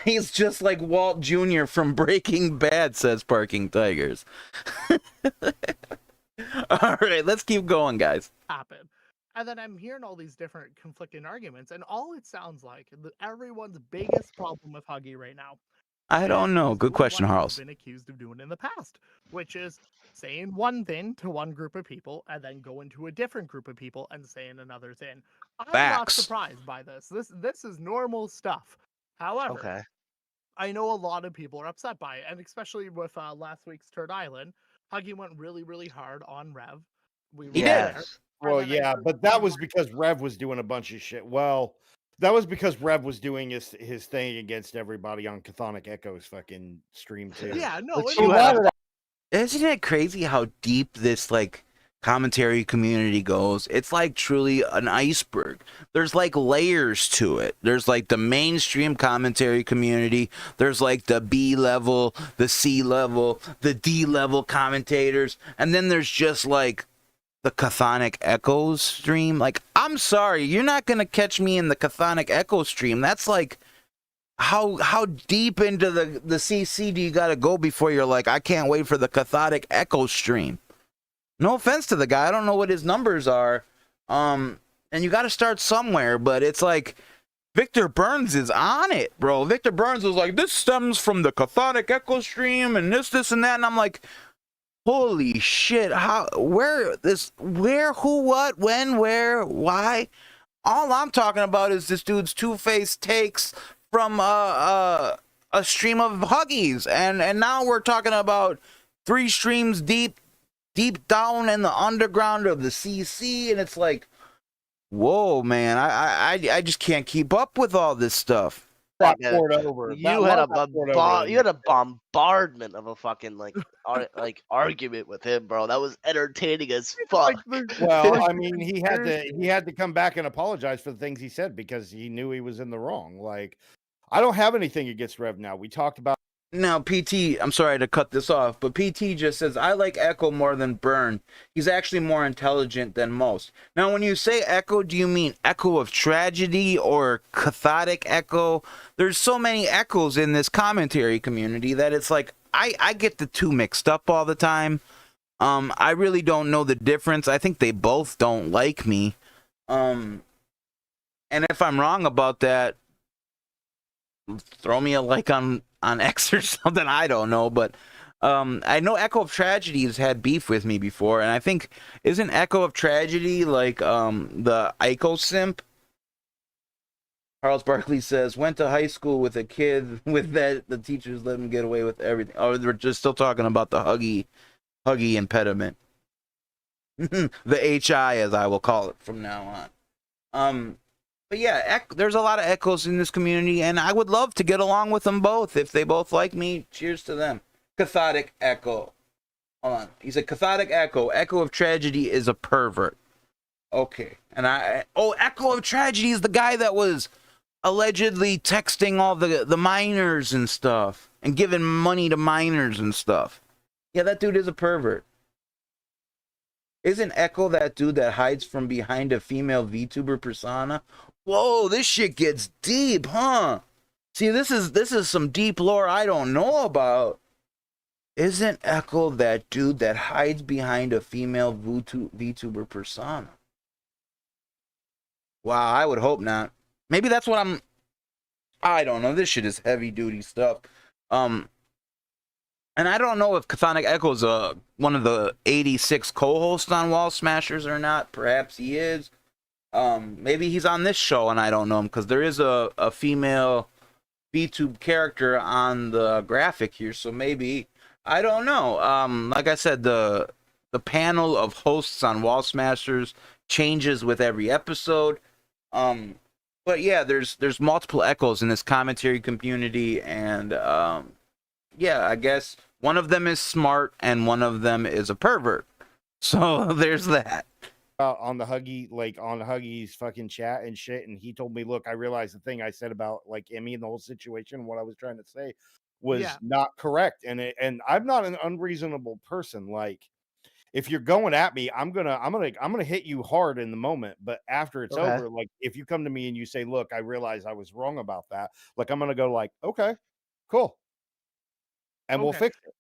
He's just like Walt Jr. from Breaking Bad, says Parking Tigers. All right, let's keep going, guys. Happen. And then I'm hearing all these different conflicting arguments, and all it sounds like everyone's biggest problem with Huggy right now. I don't know. Good question, Harls. Harls. Been accused of doing in the past, which is saying one thing to one group of people and then going to a different group of people and saying another thing. I'm not surprised by this. This is normal stuff. However, I know a lot of people are upset by it, and especially with last week's Turd Island, Huggy went really, really hard on Rev. He did. Well, yeah, but that was because Rev was doing a bunch of shit. Well, that was because Rev was doing his thing against everybody on Chthonic Echo's fucking stream too. Yeah, no. Isn't it crazy how deep this like commentary community goes? It's like truly an iceberg. There's like layers to it. There's like the mainstream commentary community. There's like the B level, the C level, the D level commentators, and then there's just like the Chthonic Echoes stream. Like, I'm sorry, you're not gonna catch me in the Chthonic Echo stream. That's like, how deep into the CC do you gotta go before you're like, I can't wait for the Chthonic Echo stream? No offense to the guy, I don't know what his numbers are, and you gotta start somewhere. But it's like Victor Burns is on it, bro. Victor Burns was like, this stems from the Chthonic Echo stream and this and that, and I'm like, holy shit, who, what, when, where, why? All I'm talking about is this dude's two-faced takes from a stream of Huggies, and now we're talking about 3 streams deep down in the underground of the CC, and it's like, whoa, man, I just can't keep up with all this stuff. You had a bombardment of a fucking like argument with him, bro. That was entertaining as fuck. Well, I mean, he had to come back and apologize for the things he said because he knew he was in the wrong. Like, I don't have anything against Rev now. We talked about. Now, PT, I'm sorry to cut this off, but PT just says, I like Echo more than Burn. He's actually more intelligent than most. Now, when you say Echo, do you mean Echo of Tragedy or Cathodic Echo? There's so many echoes in this commentary community that it's like, I get the two mixed up all the time. I really don't know the difference. I think they both don't like me. And if I'm wrong about that, throw me a like on X or something. I don't know, but I know Echo of Tragedy has had beef with me before, and I think isn't Echo of Tragedy like the Ico simp? Charles Barkley says went to high school with a kid with that the teachers let him get away with everything. Oh, we're just still talking about the huggy impediment, the HI as I will call it from now on. But yeah, there's a lot of echoes in this community, and I would love to get along with them both. If they both like me, cheers to them. Cathodic Echo. Hold on. He said, Cathodic Echo. Echo of Tragedy is a pervert. Okay. And Echo of Tragedy is the guy that was allegedly texting all the minors and stuff and giving money to minors and stuff. Yeah, that dude is a pervert. Isn't Echo that dude that hides from behind a female VTuber persona? Whoa, this shit gets deep, huh? See, this is some deep lore I don't know about. Isn't Echo that dude that hides behind a female VTuber persona? Wow, I would hope not. Maybe that's what I don't know. This shit is heavy duty stuff. And I don't know if Chthonic Echo's one of the 86 co-hosts on WallSmashers or not. Perhaps he is. Maybe he's on this show and I don't know him, because there is a female VTube character on the graphic here, so maybe, I don't know. Like I said, the panel of hosts on WallSmashers changes with every episode. But yeah, there's multiple echoes in this commentary community, and yeah, I guess one of them is smart and one of them is a pervert. So there's that. On the Huggy's fucking chat and shit, and he told me, look, I realized the thing I said about like Emmy and the whole situation, what I was trying to say was not correct, and I'm not an unreasonable person. Like, if you're going at me, I'm gonna hit you hard in the moment, but after it's over, like if you come to me and you say, look, I realize I was wrong about that, like I'm gonna go like, okay, cool, and we'll fix it.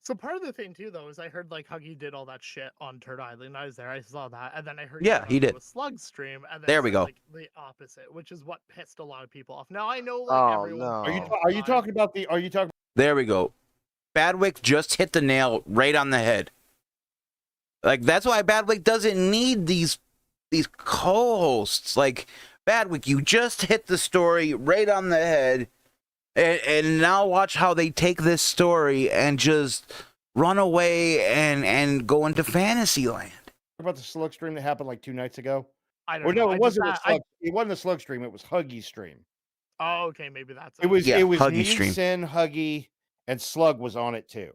So part of the thing too, though, is I heard like Huggy did all that shit on Turd Island. I was there, I saw that, and then I heard he did a Slug stream, and then there we go. Like the opposite, which is what pissed a lot of people off. Now I know like everyone. No. Are you talking about the? Are you talking? There we go. Badwick just hit the nail right on the head. Like, that's why Badwick doesn't need these co-hosts. Like, Badwick, you just hit the story right on the head, and now watch how they take this story and just run away and go into fantasy land. About the Slug stream that happened like 2 nights ago? I don't know. No, it wasn't it wasn't the Slug stream, it was Huggy's stream. Oh, okay, maybe that's it. Was Huggy me, stream. Sin, Huggy, and Slug was on it too.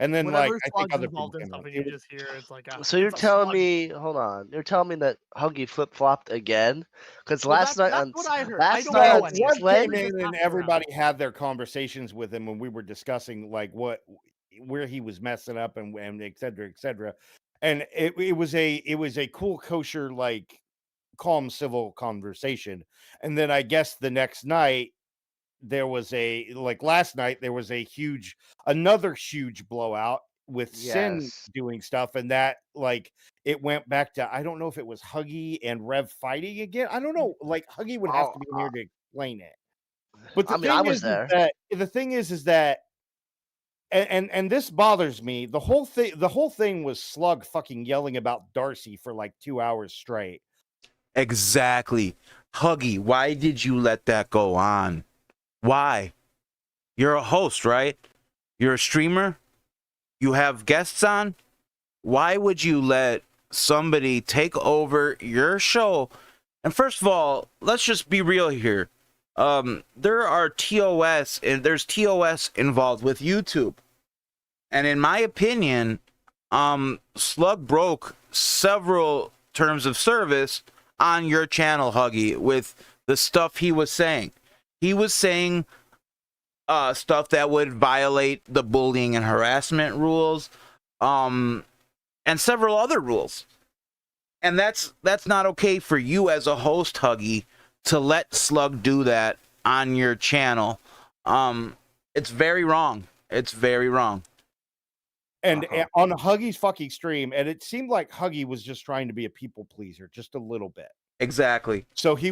And then whenever like I think other involved people in came on. something, you just hear it's like So you're telling me, hold on, you're telling me that Huggy flip flopped again? Because last night on what I heard. last I night don't on know Slug Sled, came in and everybody had their conversations with him when we were discussing like where he was messing up and et cetera, et cetera. And it was a cool, kosher, like calm, civil conversation. And then I guess the next night there was last night there was another huge blowout with Sin doing stuff, and that like it went back to, I don't know if it was Huggy and Rev fighting again. I don't know. Like Huggy would have to be in here to explain it. But the thing is that the thing is that and this bothers me. The whole thing was Slug fucking yelling about DARCY for like 2 hours straight. Exactly. Huggy, why did you let that go on? Why? You're a host, right? You're a streamer? You have guests on? Why would you let somebody take over your show? And first of all, let's just be real here. There are TOS, and there's TOS involved with YouTube. And in my opinion, Slug broke several terms of service on your channel, Huggy, with the stuff he was saying. He was saying stuff that would violate the bullying and harassment rules, and several other rules. And that's not okay for you as a host, Huggy, to let Slug do that on your channel. It's very wrong. It's very wrong. And on Huggy's fucking stream, and it seemed like Huggy was just trying to be a people pleaser, just a little bit. Exactly. So he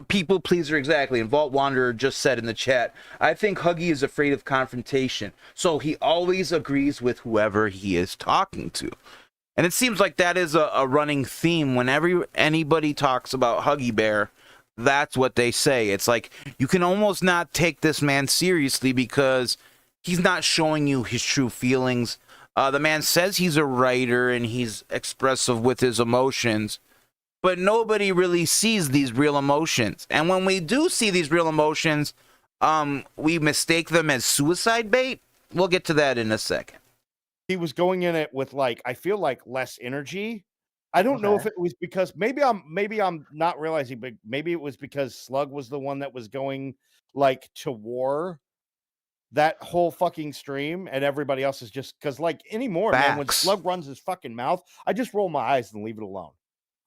People pleaser, exactly. And Vault Wanderer just said in the chat, I think Huggy is afraid of confrontation, so he always agrees with whoever he is talking to. And it seems like that is a running theme. Whenever anybody talks about Huggy Bear, that's what they say. It's like, you can almost not take this man seriously because he's not showing you his true feelings. The man says he's a writer and he's expressive with his emotions, but nobody really sees these real emotions. And when we do see these real emotions, we mistake them as suicide bait. We'll get to that in a second. he was going in it with like, I feel like less energy. I don't know if it was because maybe I'm not realizing, but maybe it was because Slug was the one that was going like to war that whole fucking stream, and everybody else is just because like anymore, man, when Facts. Slug runs his fucking mouth, I just roll my eyes and leave it alone.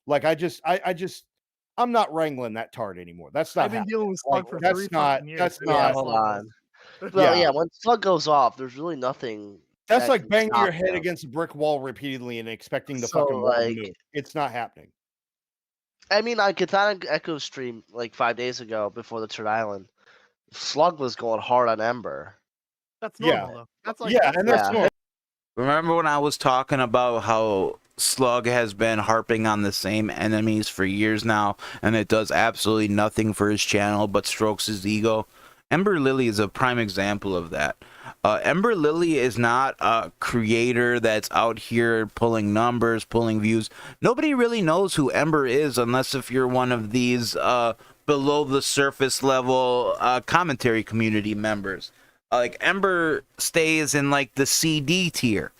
Like I'm not wrangling that tart anymore. That's not I've been happening. dealing with Slug Like, for that's 3 not fucking years. that's I know Yeah, how not hold Slug on. goes. Well, Yeah. yeah, when Slug goes off, there's really nothing. That's that like can banging your stop head him. against a brick wall repeatedly and expecting the So, fucking wall to like- move. It's not happening. I mean, on Katana Echo stream like 5 days ago before the Turd Island, Slug was going hard on Ember. That's Yeah. normal though. That's like Yeah, and that's yeah. normal. Remember when I was talking about how Slug has been harping on the same enemies for years now, and it does absolutely nothing for his channel but strokes his ego? Ember Lily is a prime example of that. Ember Lily is not a creator that's out here pulling numbers, pulling views. Nobody really knows who Ember is unless if you're one of these below the surface level commentary community members. Like, Ember stays in like the CD tier.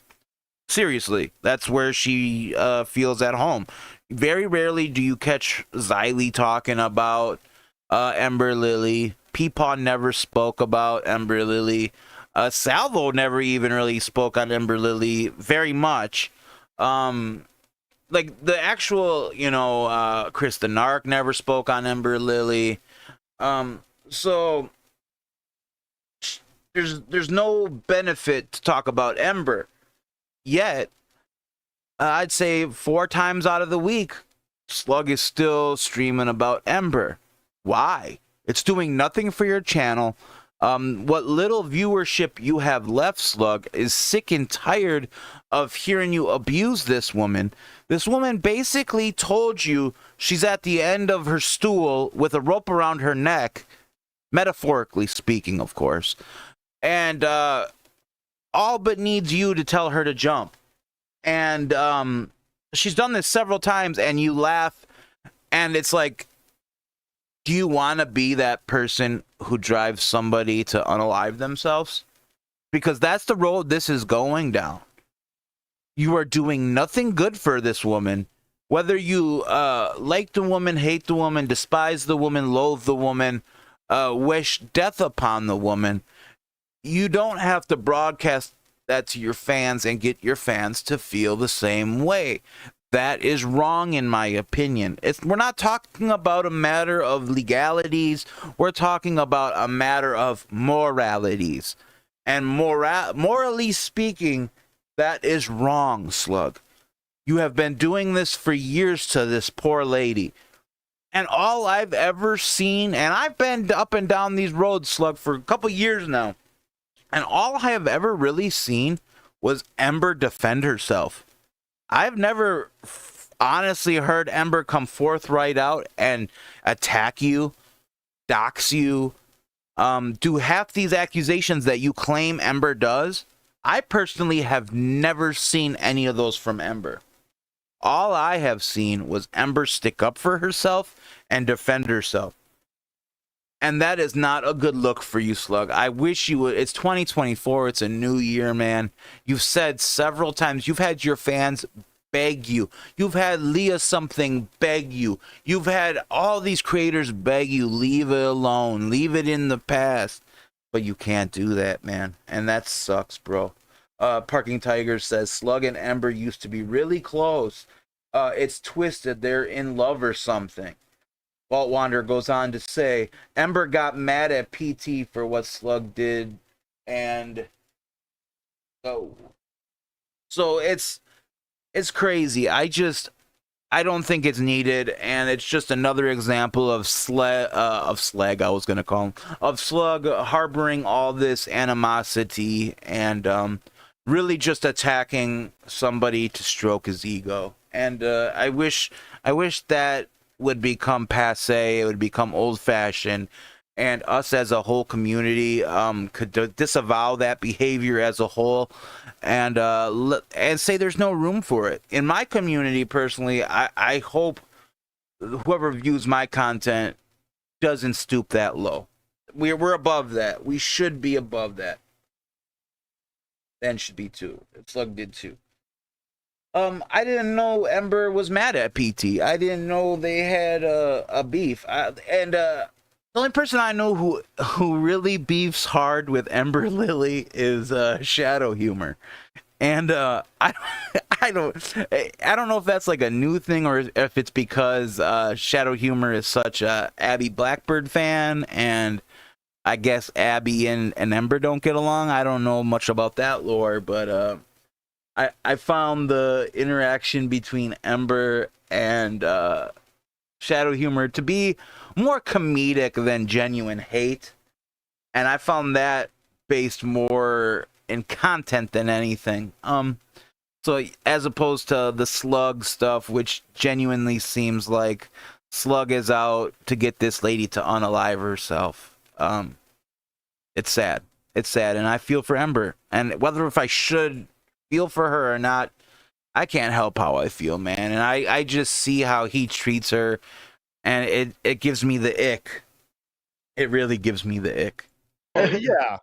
Seriously, that's where she feels at home. Very rarely do you catch Xylee talking about Ember Lily. Peepaw never spoke about Ember Lily. Salvo never even really spoke on Ember Lily very much. Like the actual, Chris the Narc never spoke on Ember Lily. So there's no benefit to talk about Ember. Yet, I'd say 4 times out of the week, Slug is still streaming about Ember. Why? It's doing nothing for your channel. What little viewership you have left, Slug, is sick and tired of hearing you abuse this woman. This woman basically told you she's at the end of her stool with a rope around her neck, metaphorically speaking, of course, and all but needs you to tell her to jump. And she's done this several times, and you laugh, and it's like, do you want to be that person who drives somebody to unalive themselves? Because that's the road this is going down. You are doing nothing good for this woman. Whether you like the woman, hate the woman, despise the woman, loathe the woman, wish death upon the woman, you don't have to broadcast that to your fans and get your fans to feel the same way. That is wrong, in my opinion. We're not talking about a matter of legalities. We're talking about a matter of moralities. And morally speaking, that is wrong, Slug. You have been doing this for years to this poor lady. And all I've ever seen, and I've been up and down these roads, Slug, for a couple years now, and all I have ever really seen was Ember defend herself. I've never honestly heard Ember come forthright out and attack you, dox you, do half these accusations that you claim Ember does. I personally have never seen any of those from Ember. All I have seen was Ember stick up for herself and defend herself. And that is not a good look for you, Slug. I wish you would. It's 2024. It's a new year, man. You've said several times. You've had your fans beg you. You've had Leah something beg you. You've had all these creators beg you, leave it alone. Leave it in the past. But you can't do that, man. And that sucks, bro. Parking Tiger says, Slug and Ember used to be really close. It's twisted. They're in love or something. Vault Wanderer goes on to say, Ember got mad at PT for what Slug did, and so it's crazy. I just I don't think it's needed, and it's just another example of Slag. I was gonna call him of Slug harboring all this animosity and really just attacking somebody to stroke his ego. And I wish that would become passe. It would become old-fashioned, and us as a whole community could disavow that behavior as a whole, and say there's no room for it. In my community, personally, I hope whoever views my content doesn't stoop that low. We're above that. We should be above that. Ben should be too. Slug did too. I didn't know Ember was mad at PT. I didn't know they had a beef. The only person I know who really beefs hard with Ember Lily is Shadow Humor, and I don't know if that's like a new thing or if it's because Shadow Humor is such a Abby Blackbird fan, and I guess Abby and Ember don't get along. I don't know much about that lore, but I found the interaction between Ember and Shadow Humor to be more comedic than genuine hate, and I found that based more in content than anything. So as opposed to the Slug stuff, which genuinely seems like Slug is out to get this lady to unalive herself. It's sad. It's sad, and I feel for Ember. And whether if I should feel for her or not, I can't help how I feel, man. And I just see how he treats her, and it gives me the ick. It really gives me the ick. Oh, yeah.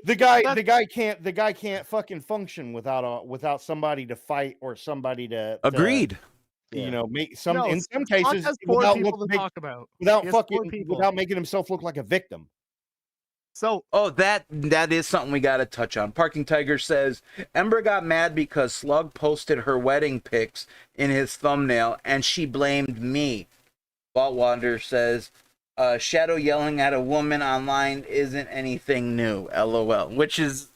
The guy can't fucking function without somebody to fight or somebody to Agreed. You know, make some in some Slug cases has four people to talk about. without He has four fucking people. without making himself look like a victim. So that is something we got to touch on. Parking Tiger says Ember got mad because Slug posted her wedding pics in his thumbnail and she blamed me. Walt Wander says Shadow yelling at a woman online isn't anything new. LOL. Which is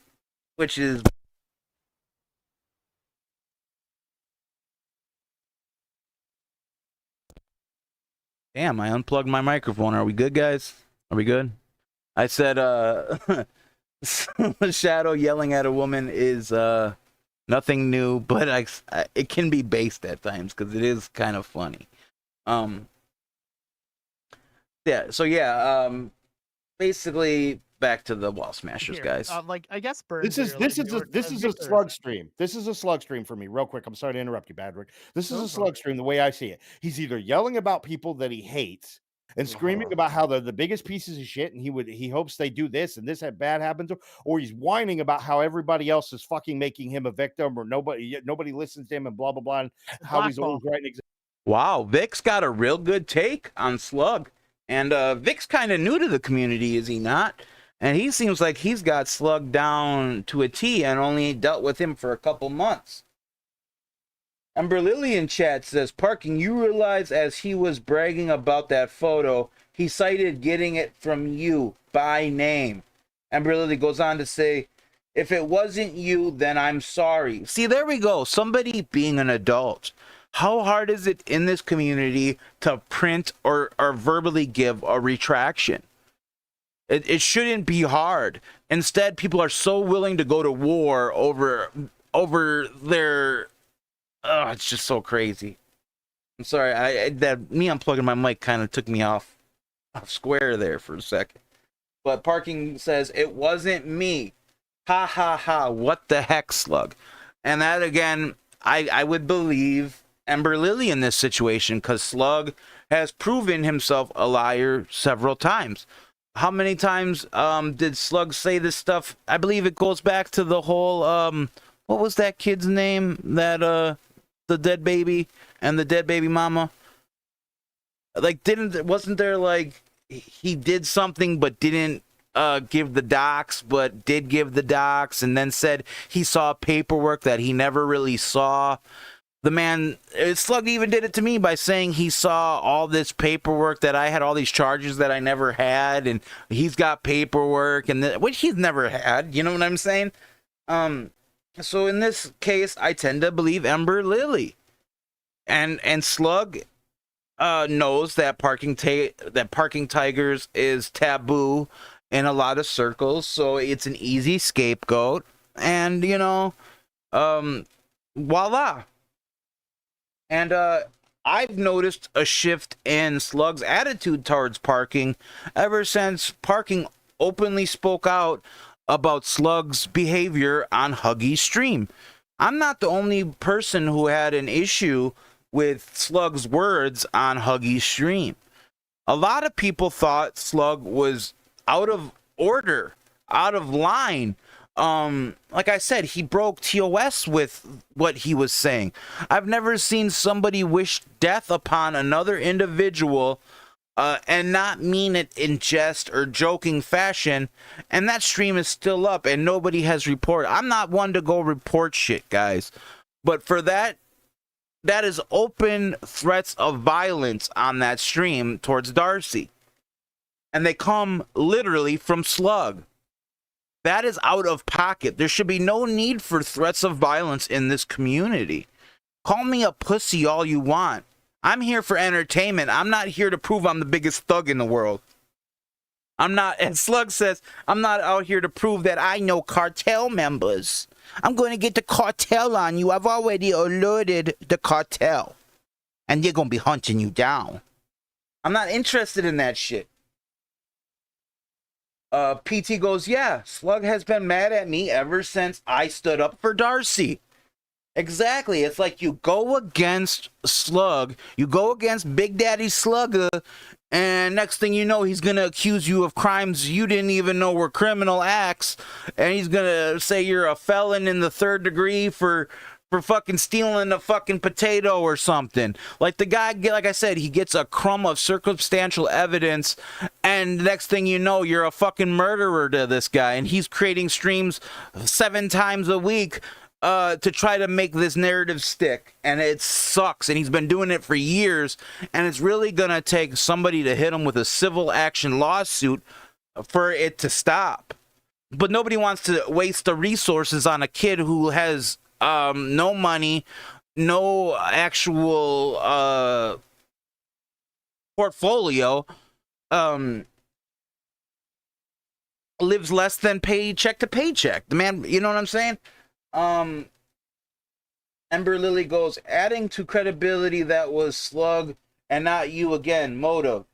Damn, I unplugged my microphone. Are we good, guys? Are we good? I said Shadow yelling at a woman is nothing new, but it can be based at times because it is kind of funny. Basically back to the WallSmashers, guys. I guess This is a Slug stream. This is a Slug stream for me. Real quick, I'm sorry to interrupt you, Badrick. This is a Slug stream the way I see it. He's either yelling about people that he hates and screaming about how they're the biggest pieces of shit, and he hopes they do this and this bad happens, or he's whining about how everybody else is fucking making him a victim, or nobody listens to him, and blah blah blah, and how he's always writing. Wow, Vic's got a real good take on Slug, and Vic's kind of new to the community, is he not? And he seems like he's got Slug down to a T and only dealt with him for a couple months. Ember Lily in chat says, Parking, you realize as he was bragging about that photo, he cited getting it from you by name. Ember Lily goes on to say, if it wasn't you, then I'm sorry. See, there we go. Somebody being an adult. How hard is it in this community to print or verbally give a retraction? It shouldn't be hard. Instead, people are so willing to go to war over their... Oh, it's just so crazy. I'm sorry. Me unplugging my mic kind of took me off square there for a second. But Parking says, it wasn't me. Ha ha ha. What the heck, Slug? And that, again, I would believe Ember Lily in this situation, because Slug has proven himself a liar several times. How many times did Slug say this stuff? I believe it goes back to the whole, what was that kid's name? That, the dead baby and the dead baby mama. Like, wasn't there like he did something but didn't give the docs, but did give the docs, and then said he saw paperwork that he never really saw. The man, Slug even did it to me by saying he saw all this paperwork, that I had all these charges that I never had, and he's got paperwork which he's never had. You know what I'm saying? So in this case, I tend to believe Ember Lily. And Slug knows that parking tigers is taboo in a lot of circles, so it's an easy scapegoat. And you know, voila. And I've noticed a shift in Slug's attitude towards parking ever since Parking openly spoke out about Slug's behavior on Huggy's stream. I'm not the only person who had an issue with Slug's words on Huggy's stream. A lot of people thought Slug was out of order, out of line. Like I said, he broke TOS with what he was saying. I've never seen somebody wish death upon another individual and not mean it in jest or joking fashion, and that stream is still up and nobody has reported. I'm not one to go report shit, guys, but for that is open threats of violence on that stream towards Darcy, and they come literally from Slug. That is out of pocket. There should be no need for threats of violence in this community. Call me a pussy all you want. I'm here for entertainment. I'm not here to prove I'm the biggest thug in the world. I'm not, and Slug says, I'm not out here to prove that I know cartel members. I'm going to get the cartel on you. I've already alerted the cartel. And they're going to be hunting you down. I'm not interested in that shit. PT goes, yeah, Slug has been mad at me ever since I stood up for Darcy. Exactly. It's like you go against Slug, you go against Big Daddy Slugger, and next thing you know, he's going to accuse you of crimes you didn't even know were criminal acts, and he's going to say you're a felon in the 3rd degree for fucking stealing a fucking potato or something. Like the guy, like I said, he gets a crumb of circumstantial evidence, and next thing you know, you're a fucking murderer to this guy, and he's creating streams 7 times a week to try to make this narrative stick, and it sucks, and he's been doing it for years, and it's really gonna take somebody to hit him with a civil action lawsuit for it to stop. But nobody wants to waste the resources on a kid who has no money, no actual portfolio, lives less than paycheck to paycheck. The man, you know what I'm saying? Ember Lily goes, adding to credibility, that was Slug and not you again, Moto.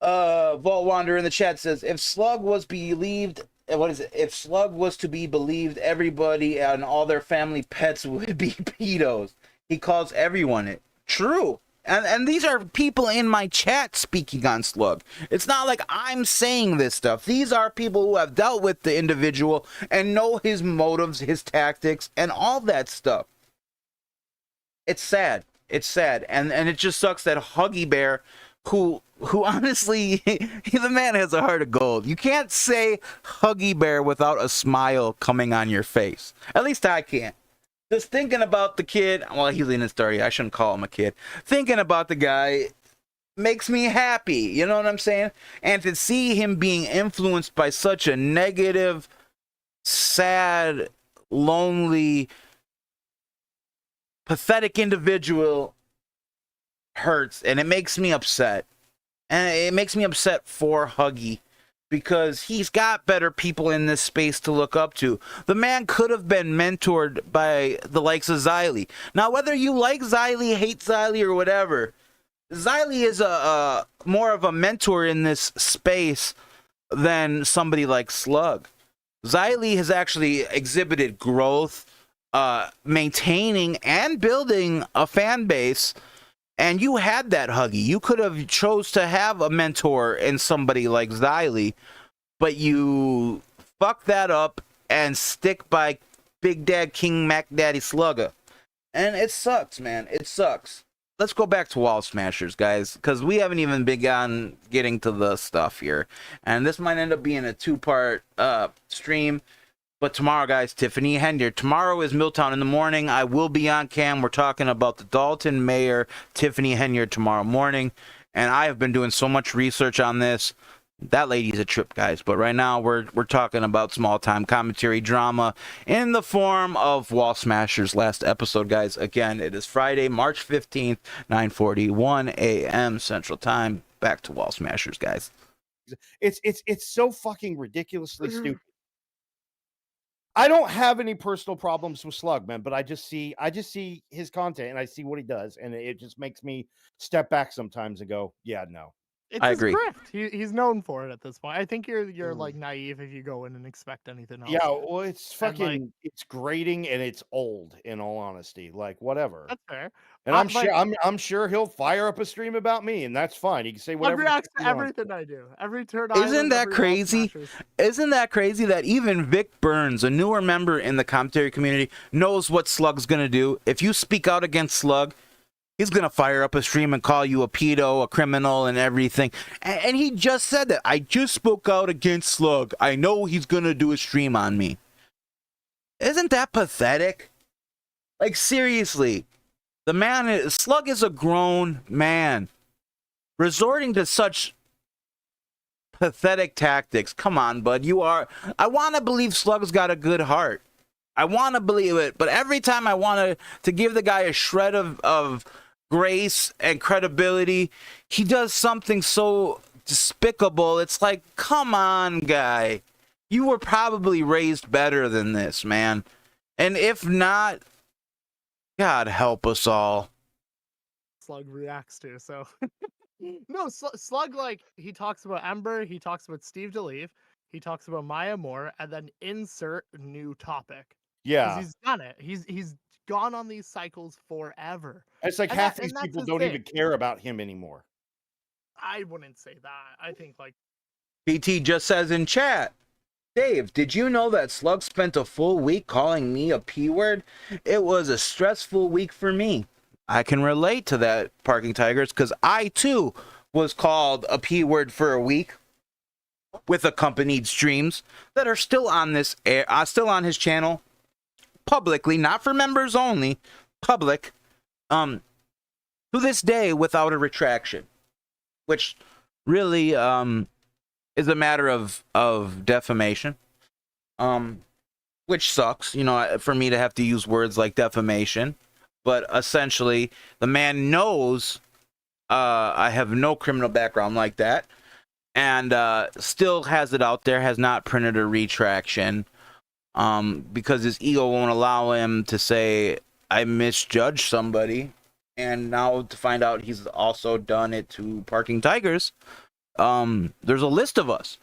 Vault Wanderer in the chat says, if Slug was believed, if Slug was to be believed, everybody and all their family pets would be pedos. He calls everyone it. True. And these are people in my chat speaking on Slug. It's not like I'm saying this stuff. These are people who have dealt with the individual and know his motives, his tactics, and all that stuff. It's sad. It's sad. And it just sucks that HUGGYBEAR, who honestly, the man has a heart of gold. You can't say HUGGYBEAR without a smile coming on your face. At least I can't. Just thinking about the kid, well, he's in his 30s. I shouldn't call him a kid. Thinking about the guy makes me happy. You know what I'm saying? And to see him being influenced by such a negative, sad, lonely, pathetic individual hurts, and it makes me upset. And it makes me upset for Huggy, because he's got better people in this space to look up to. The man could have been mentored by the likes of Xylee. Now, whether you like Xylee, hate Xylee, or whatever, Xylee is a more of a mentor in this space than somebody like Slug. Xylee has actually exhibited growth, maintaining and building a fan base. And you had that, Huggy. You could have chose to have a mentor in somebody like Xylee, but you fuck that up and stick by Big Dad King Mac Daddy Slugger. And it sucks, man. It sucks. Let's go back to WallSmashers, guys, because we haven't even begun getting to the stuff here. And this might end up being a 2-part stream. But tomorrow, guys, Tiffany Hendier. Tomorrow is MILTOWN in the morning. I will be on cam. We're talking about the Dalton Mayor, Tiffany Hendier, tomorrow morning. And I have been doing so much research on this. That lady's a trip, guys. But right now we're talking about small time commentary drama in the form of WallSmashers last episode, guys. Again, it is Friday, March 15th, 9:41 a.m. Central Time. Back to WallSmashers, guys. It's so fucking ridiculously stupid. I don't have any personal problems with Slug, man, but I just see his content and I see what he does, and it just makes me step back sometimes and go, yeah, no. It's I his agree. grift. He's known for it at this point. I think you're like naive if you go in and expect anything else. Yeah, well, it's And, like- fucking it's grating and it's old, in all honesty. Like, whatever. That's fair. And I'm like- sure I'm sure he'll fire up a stream about me, and that's fine. He can say Slug whatever. reacts he to wants. everything I do. Every turn. Isn't that crazy? Isn't that crazy that even Vic Burns, a newer member in the commentary community, knows what Slug's gonna do? If you speak out against Slug, he's gonna fire up a stream and call you a pedo, a criminal, and everything. And he just said that. I just spoke out against Slug. I know he's gonna do a stream on me. Isn't that pathetic? Like, seriously. The man, Slug is a grown man. Resorting to such pathetic tactics. Come on, bud. I want to believe Slug's got a good heart. I want to believe it. But every time I want to give the guy a shred of grace and credibility, he does something so despicable. It's like, come on, guy. You were probably raised better than this, man. And if not, God help us all. Slug reacts to. So no, Slug, like, he talks about Ember, he talks about Steve DeLeave, he talks about Maya Moore, and then insert new topic. 'Cause Yeah, he's done it. He's gone on these cycles forever. it's like and half that- these and that's people his don't even thing. care about him anymore. I wouldn't say that. I think like PT just says in chat, Dave, did you know that Slug spent a full week calling me a P word? It was a stressful week for me. I can relate to that, Parking Tigers, because I too was called a P word for a week with accompanied streams that are still on this air, still on his channel publicly, not for members only, public, to this day without a retraction, which really is a matter of defamation, which sucks, you know, for me to have to use words like defamation. But essentially, the man knows I have no criminal background like that, and still has it out there, has not printed a retraction, because his ego won't allow him to say, I misjudged somebody. And now to find out he's also done it to Parking Tigers, there's a list of us.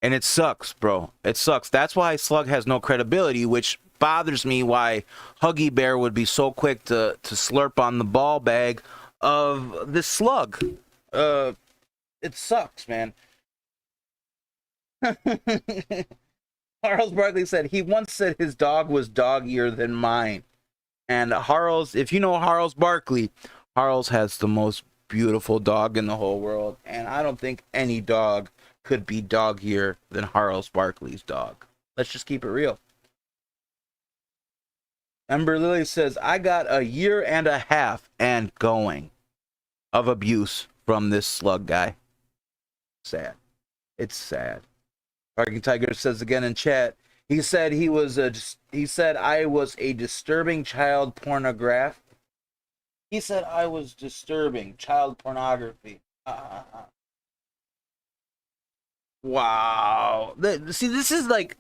And it sucks, bro. It sucks. That's why Slug has no credibility, which bothers me, why HUGGYBEAR would be so quick to slurp on the ball bag of this Slug. It sucks, man. Harles Barkley said he once said his dog was doggier than mine. And Harles, if you know Harles Barkley, Harles has the most beautiful dog in the whole world. And I don't think any dog could be doggier than Harles Barkley's dog. Let's just keep it real. Ember Lily says, I got a year and a half and going of abuse from this Slug guy. Sad. It's sad. Parking Tiger says again in chat, he said I was a disturbing child pornograph. He said I was disturbing child pornography. Wow. See, this is like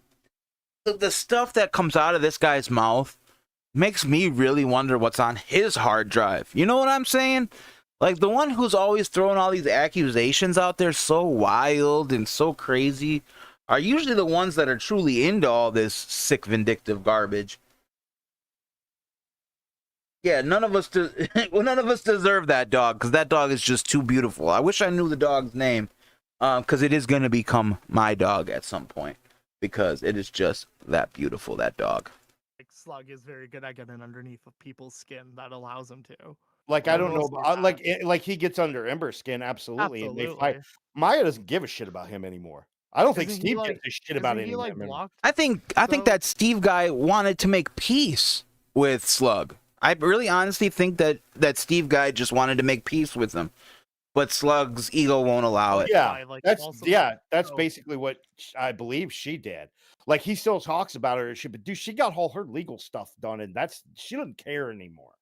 the stuff that comes out of this guy's mouth makes me really wonder what's on his hard drive. You know what I'm saying? Like, the one who's always throwing all these accusations out there so wild and so crazy are usually the ones that are truly into all this sick, vindictive garbage. Yeah, none of us deserve that dog, because that dog is just too beautiful. I wish I knew the dog's name, because it is going to become my dog at some point, because it is just that beautiful, that dog. Slug is very good at getting underneath of people's skin. That allows him to. Like, I don't know, Almost but, like like he gets under Ember's skin, absolutely. And they fight. Absolutely. Maya doesn't give a shit about him anymore. I don't think Isn't he, Steve like- gives a shit about Isn't he him. like blocked? I think So- that Steve guy wanted to make peace with Slug. I really honestly think that Steve guy just wanted to make peace with him. but Slug's ego won't allow it. Yeah, By, like, that's also, that's so- basically what I believe she did. Like he still talks about her, but dude, she got all her legal stuff done, and she doesn't care anymore.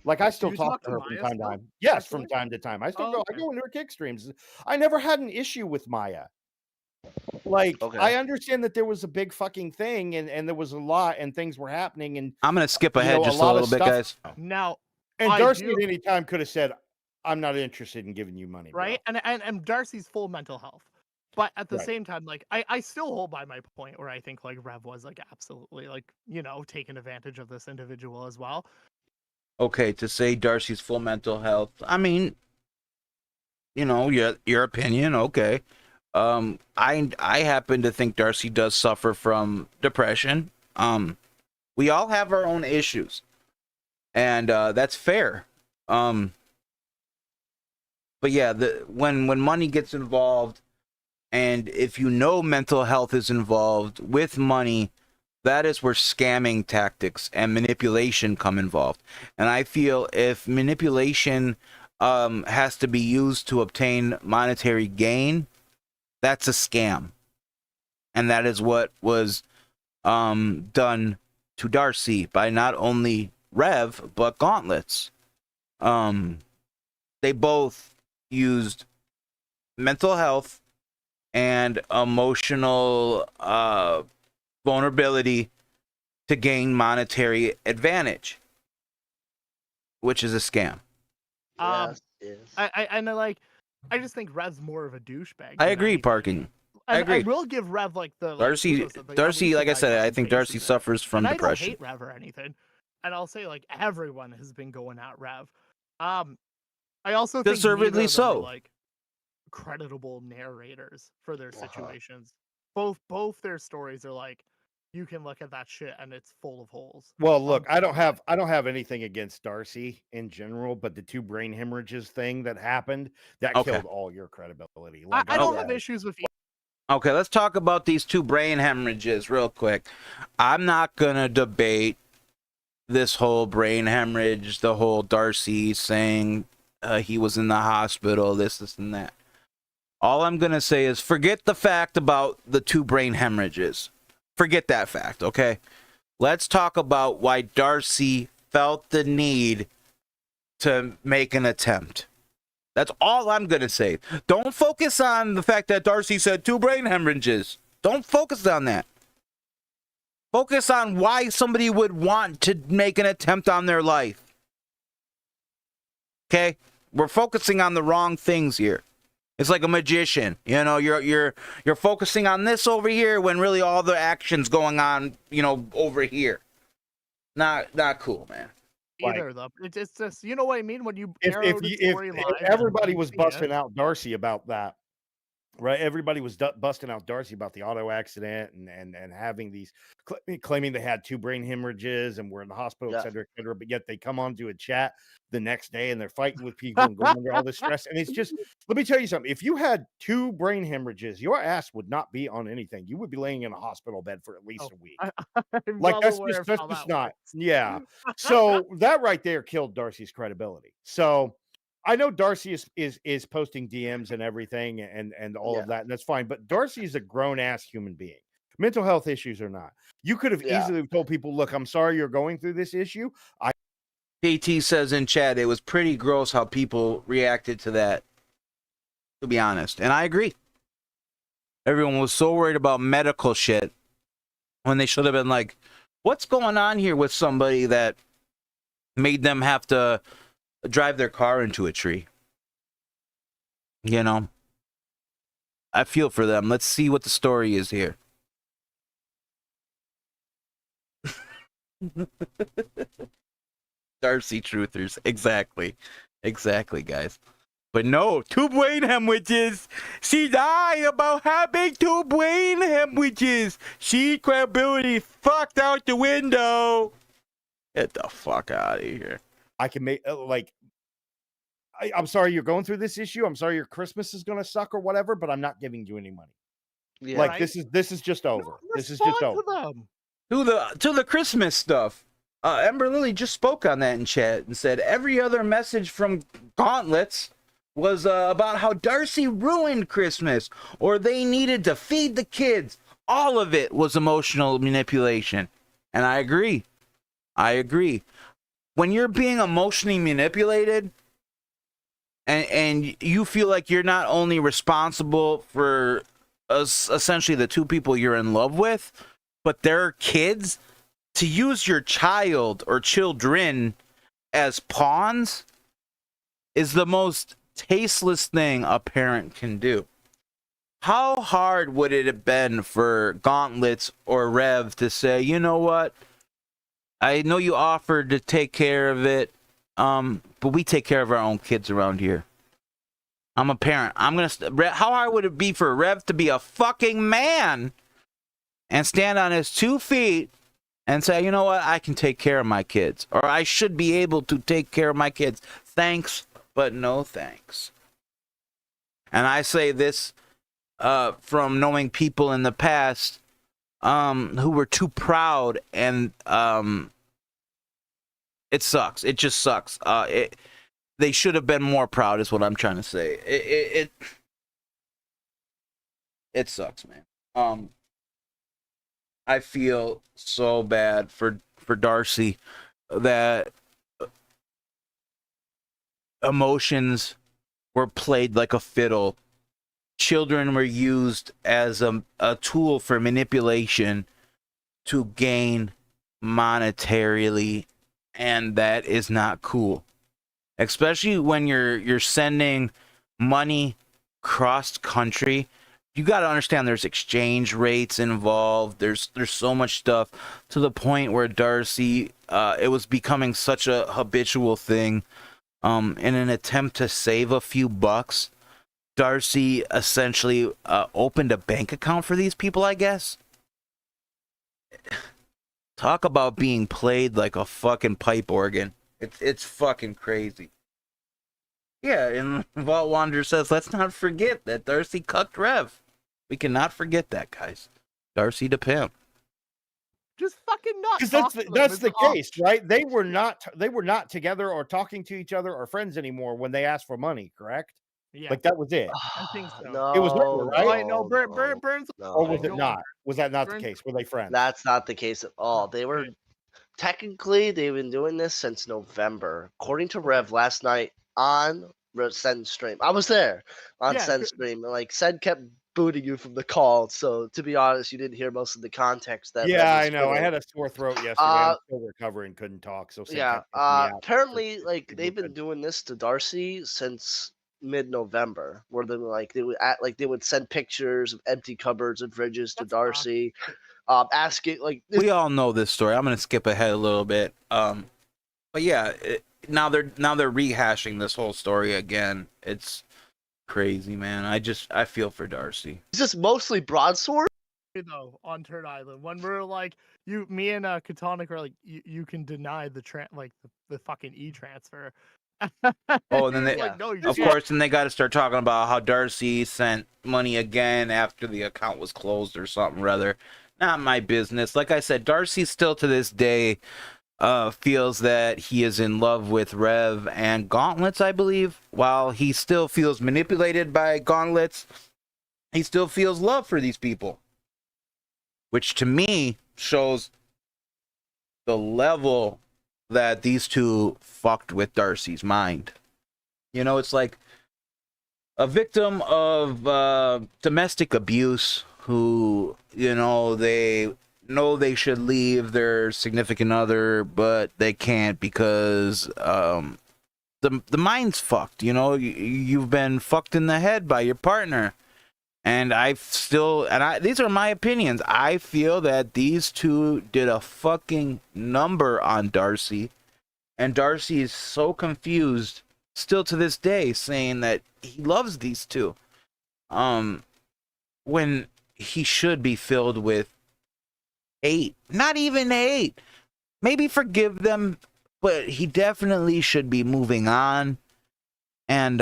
Like I still you talk talk to to her from Maya time to still, time. Yes, from personally? time to time. I still Oh, go. I okay. go into her kick streams. I never had an issue with Maya. Like Okay. I understand that there was a big fucking thing, and there was a lot, and things were happening, and I'm gonna skip you ahead know, just a lot of little bit, stuff- guys. Now, And I Darcy do- at any time could have said, "I'm not interested in giving you money." right? Bro. And Darcy's full mental health. But at the Right. same time, like I still hold by my point where I think like Rev was like absolutely like, you know, taking advantage of this individual as well. Okay, to say Darcy's full mental health. I mean, you know, your opinion, okay. I happen to think Darcy does suffer from depression. We all have our own issues, and that's fair. But yeah, when money gets involved, and if you know mental health is involved with money, that is where scamming tactics and manipulation come involved. And I feel if manipulation has to be used to obtain monetary gain, that's a scam. And that is what was done to Darcy by not only Rev, but Gauntlets. They both used mental health and emotional vulnerability to gain monetary advantage, which is a scam. Yes, yes. I just think Rev's more of a douchebag. I than agree, anything. Parking. I And agree. I will give Rev like the like, Darcy, kudos that, Darcy, obviously like I guy said, I doesn't think face Darcy it. suffers from And depression. I don't hate Rev or anything. And I'll say like everyone has been going at Rev. I also think Deservedly neither of them are, so. like creditable narrators for their situations. Both their stories are like you can look at that shit and it's full of holes. Well, look, I don't have anything against Darcy in general, but the 2 brain hemorrhages thing that happened that Okay. killed all your credibility. I Like, don't have okay. issues with Okay, let's talk about these 2 brain hemorrhages real quick. I'm not gonna debate this whole brain hemorrhage, the whole Darcy saying he was in the hospital, this, and that. All I'm gonna say is forget the fact about the 2 brain hemorrhages. Forget that fact, okay? Let's talk about why Darcy felt the need to make an attempt. That's all I'm going to say. Don't focus on the fact that Darcy said 2 brain hemorrhages. Don't focus on that. Focus on why somebody would want to make an attempt on their life. Okay? We're focusing on the wrong things here. It's like a magician. You know, you're focusing on this over here when really all the action's going on, you know, over here. Not cool, man. either of them. It's just you know what I mean when you If narrowed the if storyline. everybody was Yeah. busting out Darcy about that, right? Everybody was busting out Darcy about the auto accident and having these claiming they had 2 brain hemorrhages and were in the hospital, Yeah. et cetera, but yet they come on to a chat the next day and they're fighting with people and going under all this stress. And it's just, let me tell you something. If you had 2 brain hemorrhages, your ass would not be on anything. You would be laying in a hospital bed for at least a week. I'm Like well that's aware just of how that's just that not works. yeah. So that right there killed Darcy's credibility. So I know Darcy is posting DMs and everything and all of that, and that's fine. But Darcy is a grown ass human being. Mental health issues or not, you could have easily told people, "Look, I'm sorry you're going through this issue." PT says in chat, it was pretty gross how people reacted to that, to be honest. And I agree. Everyone was so worried about medical shit when they should have been like, what's going on here with somebody that made them have to drive their car into a tree? You know? I feel for them. Let's see what the story is here. Darcy truthers. Exactly, guys. But no, 2 brain hemorrhages. She died about having 2 brain hemorrhages. She credibility fucked out the window. Get the fuck out of here. I can make I'm sorry you're going through this issue. I'm sorry your Christmas is going to suck or whatever, but I'm not giving you any money. Yeah. Like Right. this is just over. No, This is just over. respond to them. To the Christmas stuff. Ember Lily just spoke on that in chat and said every other message from Gauntlets was about how Darcy ruined Christmas, or they needed to feed the kids. All of it was emotional manipulation. And I agree. I agree. When you're being emotionally manipulated, and you feel like you're not only responsible for essentially the two people you're in love with, but their kids, to use your child or children as pawns is the most tasteless thing a parent can do. How hard would it have been for Gauntlets or Rev to say, you know what? I know you offered to take care of it, but we take care of our own kids around here. I'm a parent. How hard would it be for Rev to be a fucking man and stand on his 2 feet and say, you know what? I can take care of my kids, or I should be able to take care of my kids. Thanks, but no thanks. And I say this from knowing people in the past who were too proud, and it sucks. It just sucks. They should have been more proud, is what I'm trying to say. It sucks, man. I feel so bad for Darcy that emotions were played like a fiddle. Children were used as a tool for manipulation to gain monetarily, and that is not cool. Especially when you're sending money cross country. You got to understand there's exchange rates involved. There's so much stuff, to the point where Darcy, it was becoming such a habitual thing. In an attempt to save a few bucks, Darcy essentially opened a bank account for these people, I guess. Talk about being played like a fucking pipe organ. It's fucking crazy. Yeah, and Vault Wanderer says, let's not forget that Darcy cucked Rev. We cannot forget that, guys. Darcy to pimp. Just fucking not. Because that's the case, right? They were not together or talking to each other or friends anymore when they asked for money, correct? Yeah, Like that was it. I think so. No, It was her, right? Oh, wait, no, Burns. Or was it No. not? Was that not the Burns- case? Were they friends? That's not the case at all. They were Okay. technically they've been doing this since November, according to Rev last night on Send stream. I was there on Yeah, Send stream, and like Send kept booting you from the call. So to be honest, you didn't hear most of the context that. Yeah, Rev was I know. I giving. had a sore throat yesterday. I'm still recovering, couldn't talk. So Sid Yeah. kept taking me out. Apparently, like People they've been could- doing this to Darcy since mid-November, where they would send pictures of empty cupboards and fridges to That's Darcy, asking like We all know this story. I'm gonna skip ahead a little bit. But yeah, now they're rehashing this whole story again. It's crazy, man. I feel for Darcy. is this mostly broadsword? Though on Turd Island, when we're like, me and Katonic are like, you can deny the the fucking e-transfer. Oh, and then they, Like, no, you of can't. course, then they got to start talking about how Darcy sent money again after the account was closed or something rather. Not my business. Like I said, Darcy still to this day feels that he is in love with Rev and Gauntlets, I believe. While he still feels manipulated by Gauntlets, he still feels love for these people. Which to me shows the level that these two fucked with Darcy's mind. You know, it's like a victim of domestic abuse who, you know they should leave their significant other, but they can't because the mind's fucked. You know, you've been fucked in the head by your partner. And these are my opinions. I feel that these two did a fucking number on Darcy. And Darcy is so confused still to this day, saying that he loves these two. When he should be filled with hate. Not even hate. Maybe forgive them, but he definitely should be moving on. And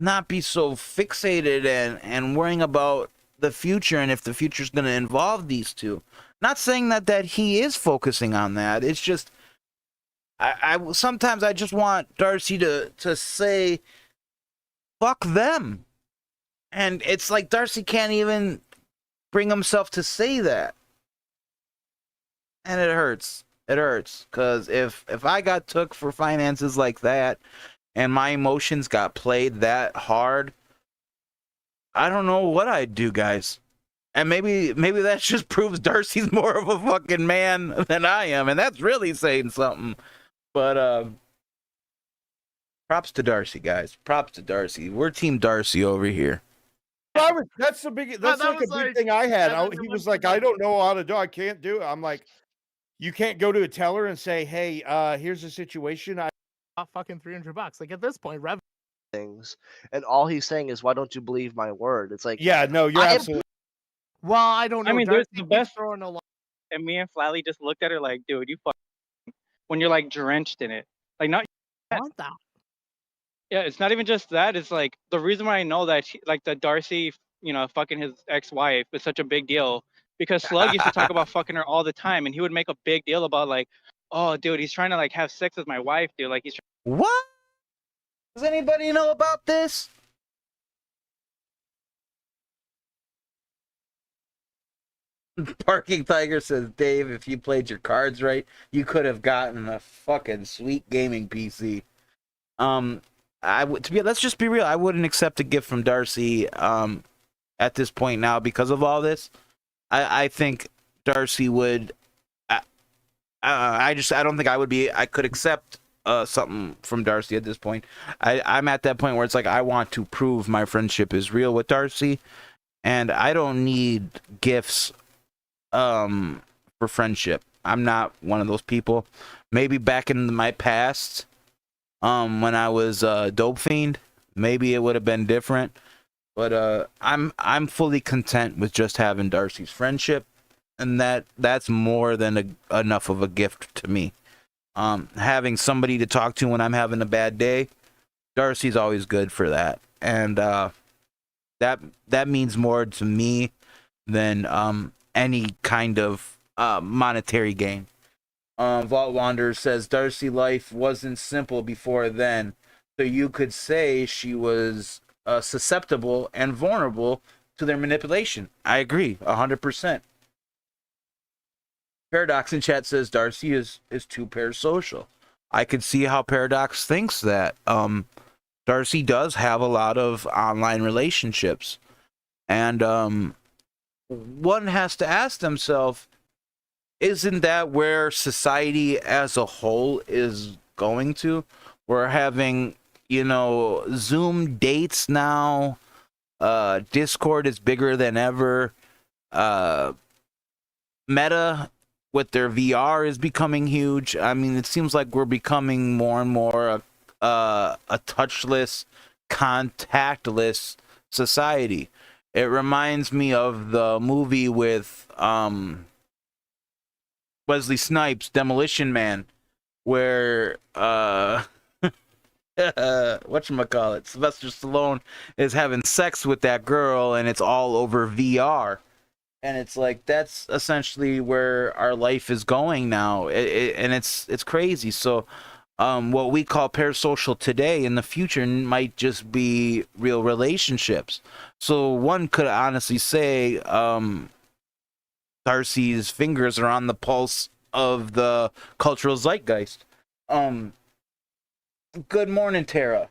not be so fixated and worrying about the future and if the future is going to involve these two. Not saying that he is focusing on that. It's just I sometimes I just want Darcy to say fuck them. And it's like Darcy can't even bring himself to say that. And it hurts. It hurts. Because if I got took for finances like that and my emotions got played that hard, I don't know what I'd do, guys. And maybe that just proves Darcy's more of a fucking man than I am. And that's really saying something. But props to Darcy, guys. Props to Darcy. We're Team Darcy over here. That's the big. That's that like a was big like- thing I had. that He was was the like, one "I for don't know how to do. I can't do it." I'm like, "You can't go to a teller and say, hey, here's the situation. fucking $300. Like at this point, Rev. things, and all he's saying is, "Why don't you believe my word?" It's like, Yeah, no, you're I- absolutely. Well, I don't know. I mean, there's Darcy the keeps best- throwing a lot. And me and Flally just looked at her like, dude, you fuck. When you're like drenched in it, like not. Want that? Yeah, it's not even just that. It's like the reason why I know that, like the Darcy, fucking his ex-wife is such a big deal because Slug used to talk about fucking her all the time, and he would make a big deal about like, oh, dude, he's trying to like have sex with my wife, dude. Like he's. What? Does anybody know about this? Parking Tiger says, Dave, if you played your cards right, you could have gotten a fucking sweet gaming PC. Let's just be real. I wouldn't accept a gift from Darcy at this point now because of all this. I think Darcy would. I don't think I would be. I could accept something from Darcy at this point. I'm at that point where it's like I want to prove my friendship is real with Darcy, and I don't need gifts for friendship. I'm not one of those people. Maybe back in my past, when I was dope fiend, maybe it would have been different. But I'm fully content with just having Darcy's friendship, and that's more than enough of a gift to me. Having somebody to talk to when I'm having a bad day, Darcy's always good for that, and that means more to me than any kind of monetary gain. Vault Wanderer says Darcy life wasn't simple before then, so you could say she was susceptible and vulnerable to their manipulation. I agree 100%. Paradox in chat says Darcy is too parasocial. I could see how Paradox thinks that. Darcy does have a lot of online relationships, and one has to ask themselves, isn't that where society as a whole is going to? We're having, Zoom dates now. Discord is bigger than ever. Meta with their VR is becoming huge. I mean, it seems like we're becoming more and more a touchless, contactless society. It reminds me of the movie with Wesley Snipes, Demolition Man, where whatchamacallit, Sylvester Stallone is having sex with that girl, and it's all over VR. And it's like, that's essentially where our life is going now. And it's crazy. So what we call parasocial today in the future might just be real relationships. So one could honestly say Darcy's fingers are on the pulse of the cultural zeitgeist. Good morning, Tara.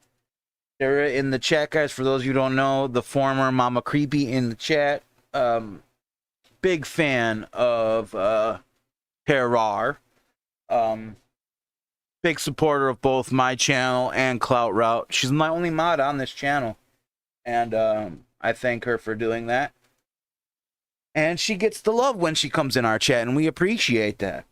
Tara in the chat, guys. For those of you who don't know, the former Mama Creepy in the chat. Big fan of Terrar. Big supporter of both my channel and Clout Route. She's my only mod on this channel, and I thank her for doing that. And she gets the love when she comes in our chat, and we appreciate that.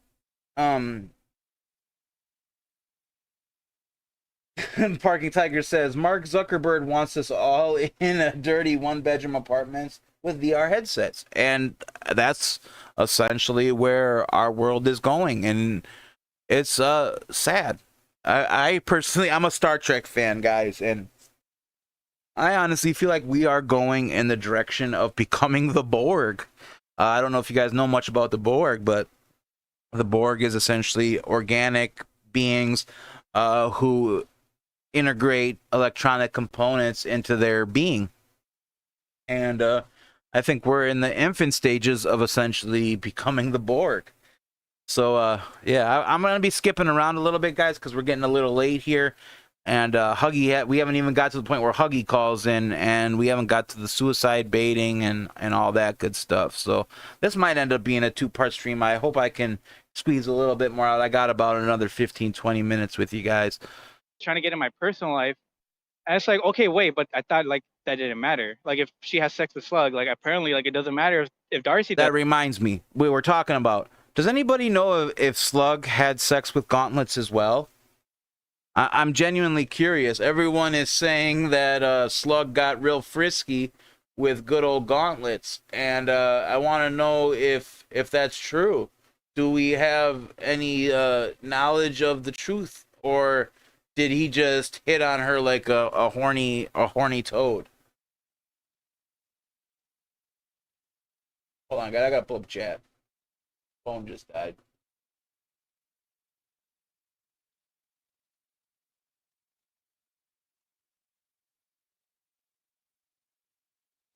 Parking Tiger says Mark Zuckerberg wants us all in a dirty one-bedroom apartments with VR headsets, and that's essentially where our world is going, and it's sad. I personally, I'm a Star Trek fan, guys, and I honestly feel like we are going in the direction of becoming the Borg. I don't know if you guys know much about the Borg, but the Borg is essentially organic beings who integrate electronic components into their being. And I think we're in the infant stages of essentially becoming the Borg. So, yeah, I'm going to be skipping around a little bit, guys, because we're getting a little late here. And Huggy, we haven't even got to the point where Huggy calls in, and we haven't got to the suicide baiting and all that good stuff. So this might end up being a 2-part stream. I hope I can squeeze a little bit more out. I got about another 15, 20 minutes with you guys. Trying to get in my personal life. And it's like, okay, wait, but I thought like that didn't matter. Like if she has sex with Slug, like apparently like it doesn't matter if Darcy does. That reminds me, we were talking about, does anybody know if Slug had sex with Gauntlets as well? I'm genuinely curious. Everyone is saying that Slug got real frisky with good old Gauntlets, and I want to know if that's true. Do we have any knowledge of the truth, or did he just hit on her like a horny toad? Hold on, guys. I gotta pull up chat. Phone just died.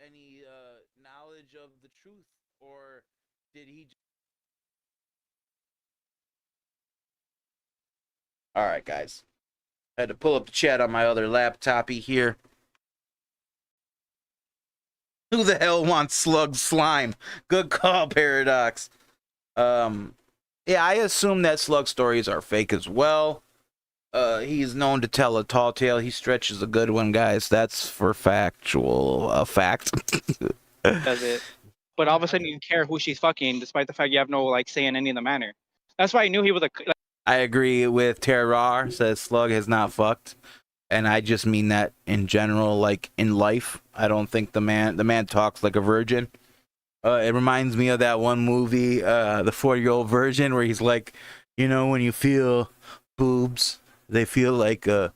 Any knowledge of the truth, or did he? All right, guys. I had to pull up the chat on my other laptopy here. Who the hell wants Slug slime? Good call, Paradox. Yeah, I assume that Slug stories are fake as well. He's known to tell a tall tale. He stretches a good one, guys. That's for factual fact. Does it? But all of a sudden you care who she's fucking, despite the fact you have no like say in any of the manner. That's why I knew he was a. Like, I agree with Terrar. Says Slug has not fucked, and I just mean that in general, like in life. I don't think the man talks like a virgin. It reminds me of that one movie, the 40-year-old virgin, where he's like, you know, when you feel boobs, they feel like a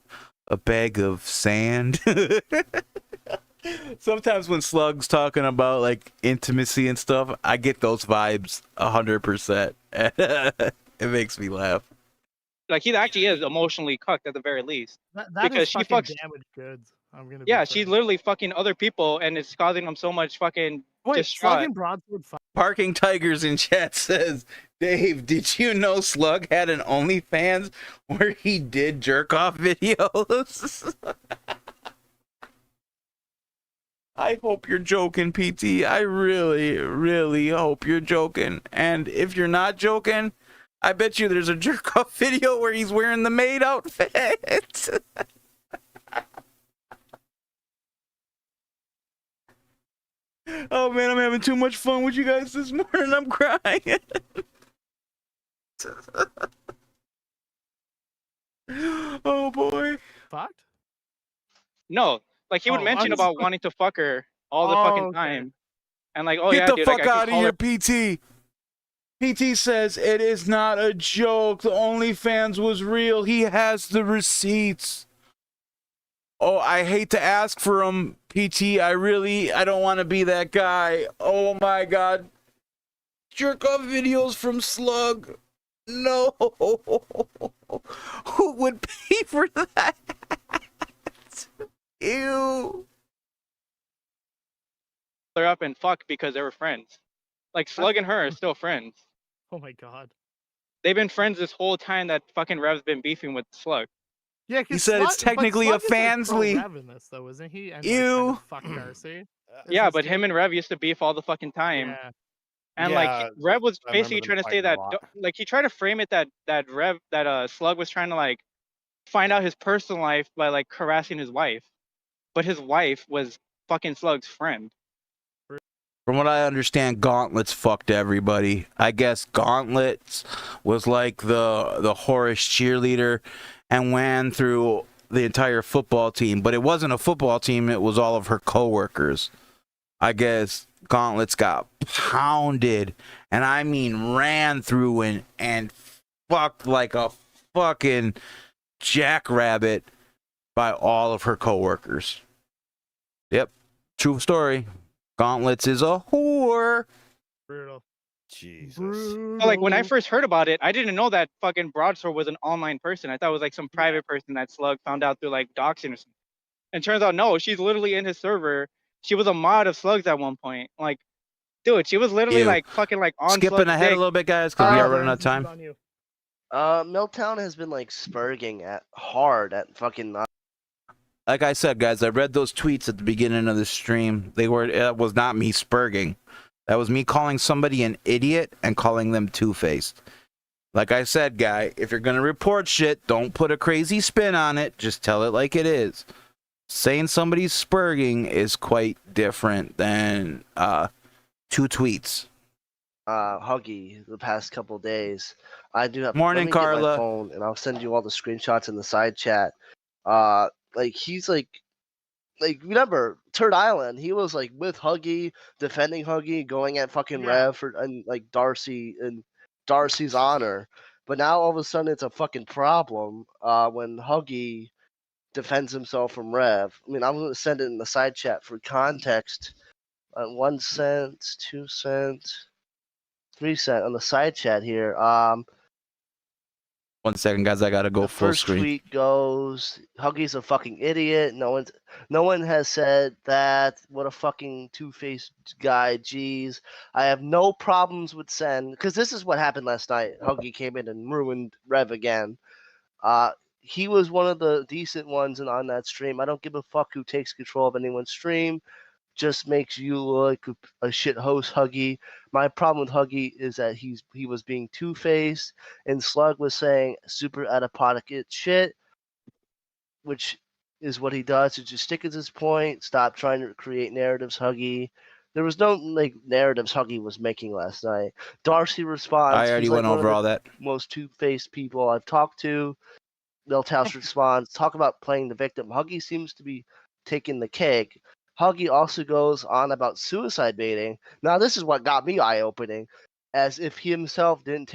bag of sand. Sometimes when Slug's talking about like intimacy and stuff, I get those vibes 100%. It makes me laugh. like he actually is emotionally cucked at the very least. That Because is she fucking fucks- damaged goods. I'm gonna. Yeah, be she's frank. literally fucking other people, and it's causing them so much fucking Wait, distraught. Slug and Broadsword fuck. Parking Tigers in chat says, Dave, did you know Slug had an OnlyFans where he did jerk off videos? I hope you're joking, PT. I really, really hope you're joking. And if you're not joking, I bet you there's a jerk off video where he's wearing the maid outfit. Oh man, I'm having too much fun with you guys this morning. I'm crying. Oh boy. Fucked? No, like he would Oh, mention I was- about wanting to fuck her all the Oh, fucking okay. time, and like, oh Get yeah, the dude, fuck like, I out can of call here, her- PT. PT says it is not a joke. The OnlyFans was real. He has the receipts. Oh, I hate to ask for them, PT. I don't want to be that guy. Oh my god. Jerk off videos from Slug. No. Who would pay for that? Ew. her up and fuck because they were friends. Like Slug and her are still friends. Oh my god. They've been friends this whole time that fucking Rev's been beefing with Slug. Yeah, He said it's technically a fans league. In this, though, isn't he? And, Ew. Like, fuck Darcy. Yeah, but him and Rev used to beef all the fucking time. Yeah. And Yeah, like Rev was I remember basically them trying to say fighting a that lot. like he tried to frame it that Slug was trying to like find out his personal life by like harassing his wife. But his wife was fucking Slug's friend. From what I understand, Gauntlets fucked everybody. I guess Gauntlets was like the Horace cheerleader and ran through the entire football team. But it wasn't a football team, it was all of her coworkers. I guess Gauntlets got pounded, and I mean ran through and fucked like a fucking jackrabbit by all of her coworkers. Yep, true story. Gauntlets is a whore. Brutal. Jesus. So, like when I first heard about it, I didn't know that fucking Broadsword was an online person. I thought it was like some private person that Slug found out through like doxing or something. And turns out no, she's literally in his server. She was a mod of Slug's at one point. Like, dude, she was literally Ew. like fucking like on Skipping Slug's ahead dick. a little bit, guys, because we are running out of This is time. on you. MILTOWN has been like spurging hard at fucking. Like I said, guys, I read those tweets at the beginning of the stream. It was not me spurging. That was me calling somebody an idiot and calling them two-faced. Like I said, guy, if you're going to report shit, don't put a crazy spin on it. Just tell it like it is. Saying somebody's spurging is quite different than two tweets. Huggy the past couple days. I do have Morning, let me get Carla. my phone and I'll send you all the screenshots in the side chat. Like he's like remember Turd Island? He was like with Huggy, defending Huggy, going at fucking Yeah. Rev and like Darcy and Darcy's honor. But now all of a sudden it's a fucking problem when Huggy defends himself from Rev. I mean, I'm gonna send it in the side chat for context. 1 cent, 2 cents. 3 cent on the side chat here. 1 second, guys. I gotta go The full first screen. tweet goes, Huggy's a fucking idiot. No one has said that. What a fucking two-faced guy. Jeez. I have no problems with Sen. Because this is what happened last night. Huggy came in and ruined Rev again. He was one of the decent ones on that stream. I don't give a fuck who takes control of anyone's stream. Just makes you look like a shit host, Huggy. My problem with Huggy is that he was being two-faced, and Slug was saying super out of pocket shit, which is what he does. To just stick at his point, stop trying to create narratives, Huggy. There was no like narratives Huggy was making last night. Darcy responds. I already he's like went one over of all that. the most two-faced people I've talked to. Miltowns responds, talk about playing the victim. Huggy seems to be taking the cake. Huggy also goes on about suicide baiting. Now this is what got me eye-opening, as if he himself didn't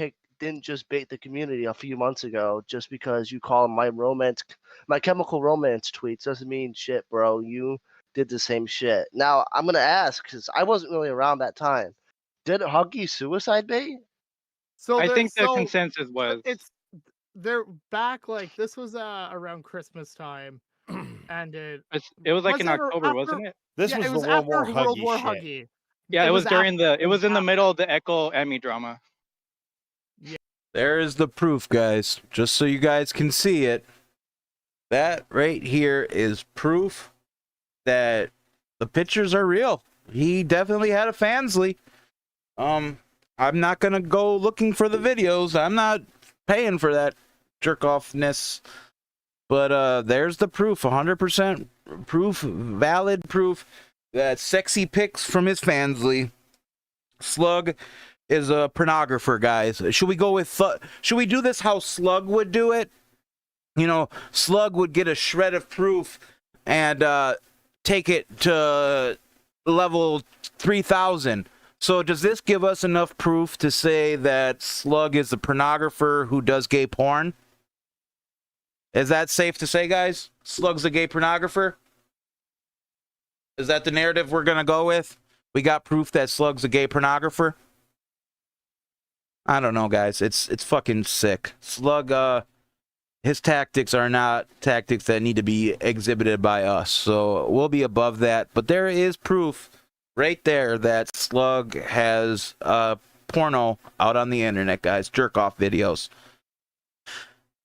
just bait the community a few months ago. Just because you call him my chemical romance tweets doesn't mean shit, bro. You did the same shit. Now I'm gonna ask because I wasn't really around that time. Did Huggy suicide bait? So I think the so consensus was they're back like this was around Christmas time, and it was like in it October, after- wasn't it? This yeah, was it the was World War after World Huggy War shit. Huggy. Yeah, it was during after- it was in the middle of the Echo Emmy drama. There is the proof, guys. Just so you guys can see it. That right here is proof that the pictures are real. He definitely had a fansly. I'm not gonna go looking for the videos. I'm not paying for that jerk offness. But there's the proof, 100% proof, valid proof that sexy pics from his fansly. Slug is a pornographer, guys. Should we go with should we do this how Slug would do it? You know, Slug would get a shred of proof and take it to level 3000. So does this give us enough proof to say that Slug is a pornographer who does gay porn? Is that safe to say, guys? Slug's a gay pornographer? Is that the narrative we're gonna go with? We got proof that Slug's a gay pornographer? I don't know, guys. It's fucking sick. Slug, his tactics are not tactics that need to be exhibited by us. So we'll be above that. But there is proof right there that Slug has porno out on the internet, guys. Jerk off videos.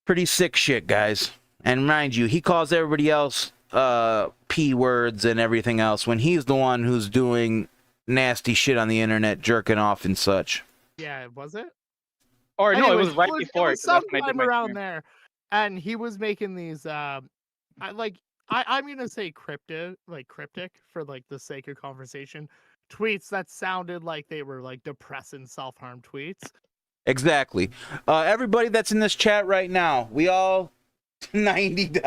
Pretty sick shit, guys. And mind you, he calls everybody else P words and everything else when he's the one who's doing nasty shit on the internet, jerking off and such. Yeah, was it? Or no, it Anyways, was right before. It was 'cause that's when I did sometime my around stream. there, and he was making these. I'm gonna say cryptic for like the sake of conversation, tweets that sounded like they were like depressing self-harm tweets. Exactly. Everybody that's in this chat right now, we all $90.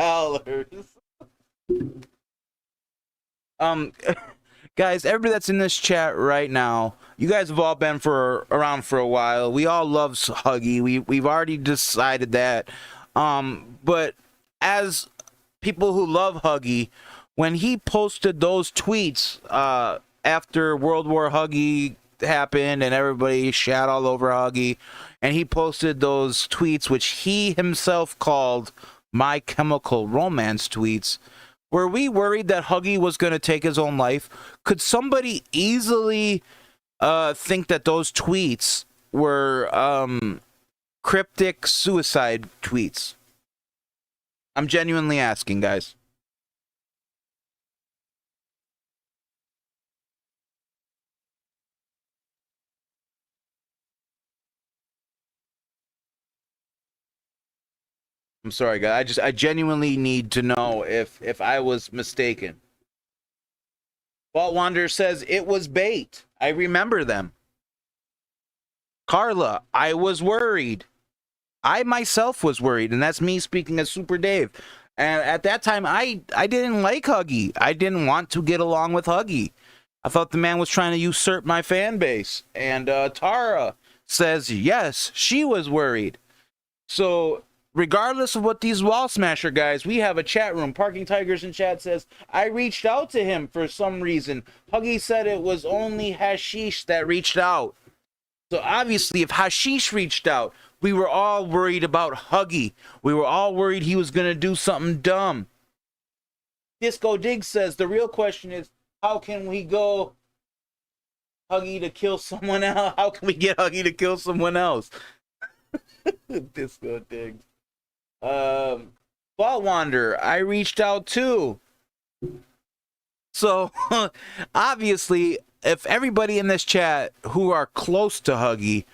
Guys, everybody that's in this chat right now, you guys have all been around for a while. We all love Huggy. We've already decided that. But as people who love Huggy, when he posted those tweets after World War Huggy happened and everybody shat all over Huggy, and he posted those tweets which he himself called My Chemical Romance tweets. Were we worried that Huggy was going to take his own life? Could somebody easily think that those tweets were cryptic suicide tweets? I'm genuinely asking, guys. I'm sorry, guys. I genuinely need to know if I was mistaken. Walt Wanderer says it was bait. I remember them. Carla, I was worried. I myself was worried, and that's me speaking as Super Dave. And at that time, I didn't like Huggy. I didn't want to get along with Huggy. I thought the man was trying to usurp my fan base. And Tara says, yes, she was worried. So, regardless of what these Wall Smasher guys, we have a chat room. Parking Tigers in chat says, I reached out to him for some reason. Huggy said it was only Hashish that reached out. So obviously, if Hashish reached out, we were all worried about Huggy. We were all worried he was going to do something dumb. Disco Dig says, the real question is, how can we go Huggy to kill someone else? How can we get Huggy to kill someone else? Disco Dig. Ball Wanderer, I reached out too. So, obviously, if everybody in this chat who are close to Huggy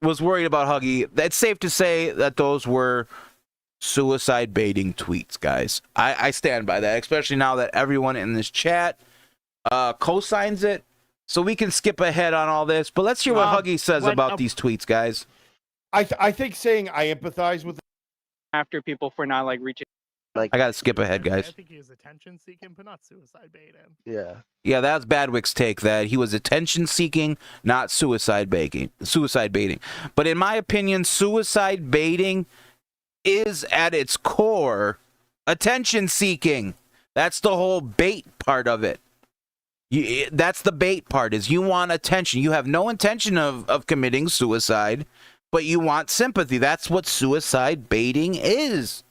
was worried about Huggy, it's safe to say that those were suicide baiting tweets, guys. I stand by that, especially now that everyone in this chat co-signs it. So we can skip ahead on all this, but let's hear what Huggy says about these tweets, guys. I think saying I empathize with After people for not like reaching. Like, I gotta skip ahead, guys. I think he was attention seeking, but not suicide baiting. yeah. Yeah, that's Badwick's take, that he was attention seeking, not suicide baiting. But in my opinion, suicide baiting is at its core attention seeking. That's the whole bait part of it. That's the bait part, is you want attention. You have no intention of committing suicide, but you want sympathy. That's what suicide baiting is.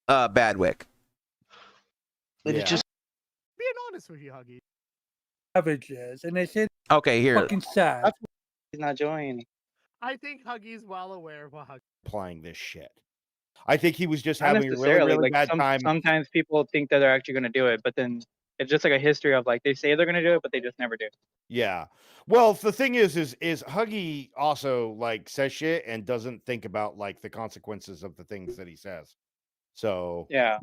Badwick. And Yeah. it just Being honest with you, Huggy. Savages, and they said Okay, here. fucking sad. He's not joining. I think Huggy's well aware of what Huggy. applying this shit. I think he was just Not having a really, necessarily. really bad time. Sometimes people think that they're actually going to do it, but then it's just like a history of like they say they're going to do it, but they just never do. Yeah. Well, the thing is Huggy also like says shit and doesn't think about like the consequences of the things that he says. So Yeah.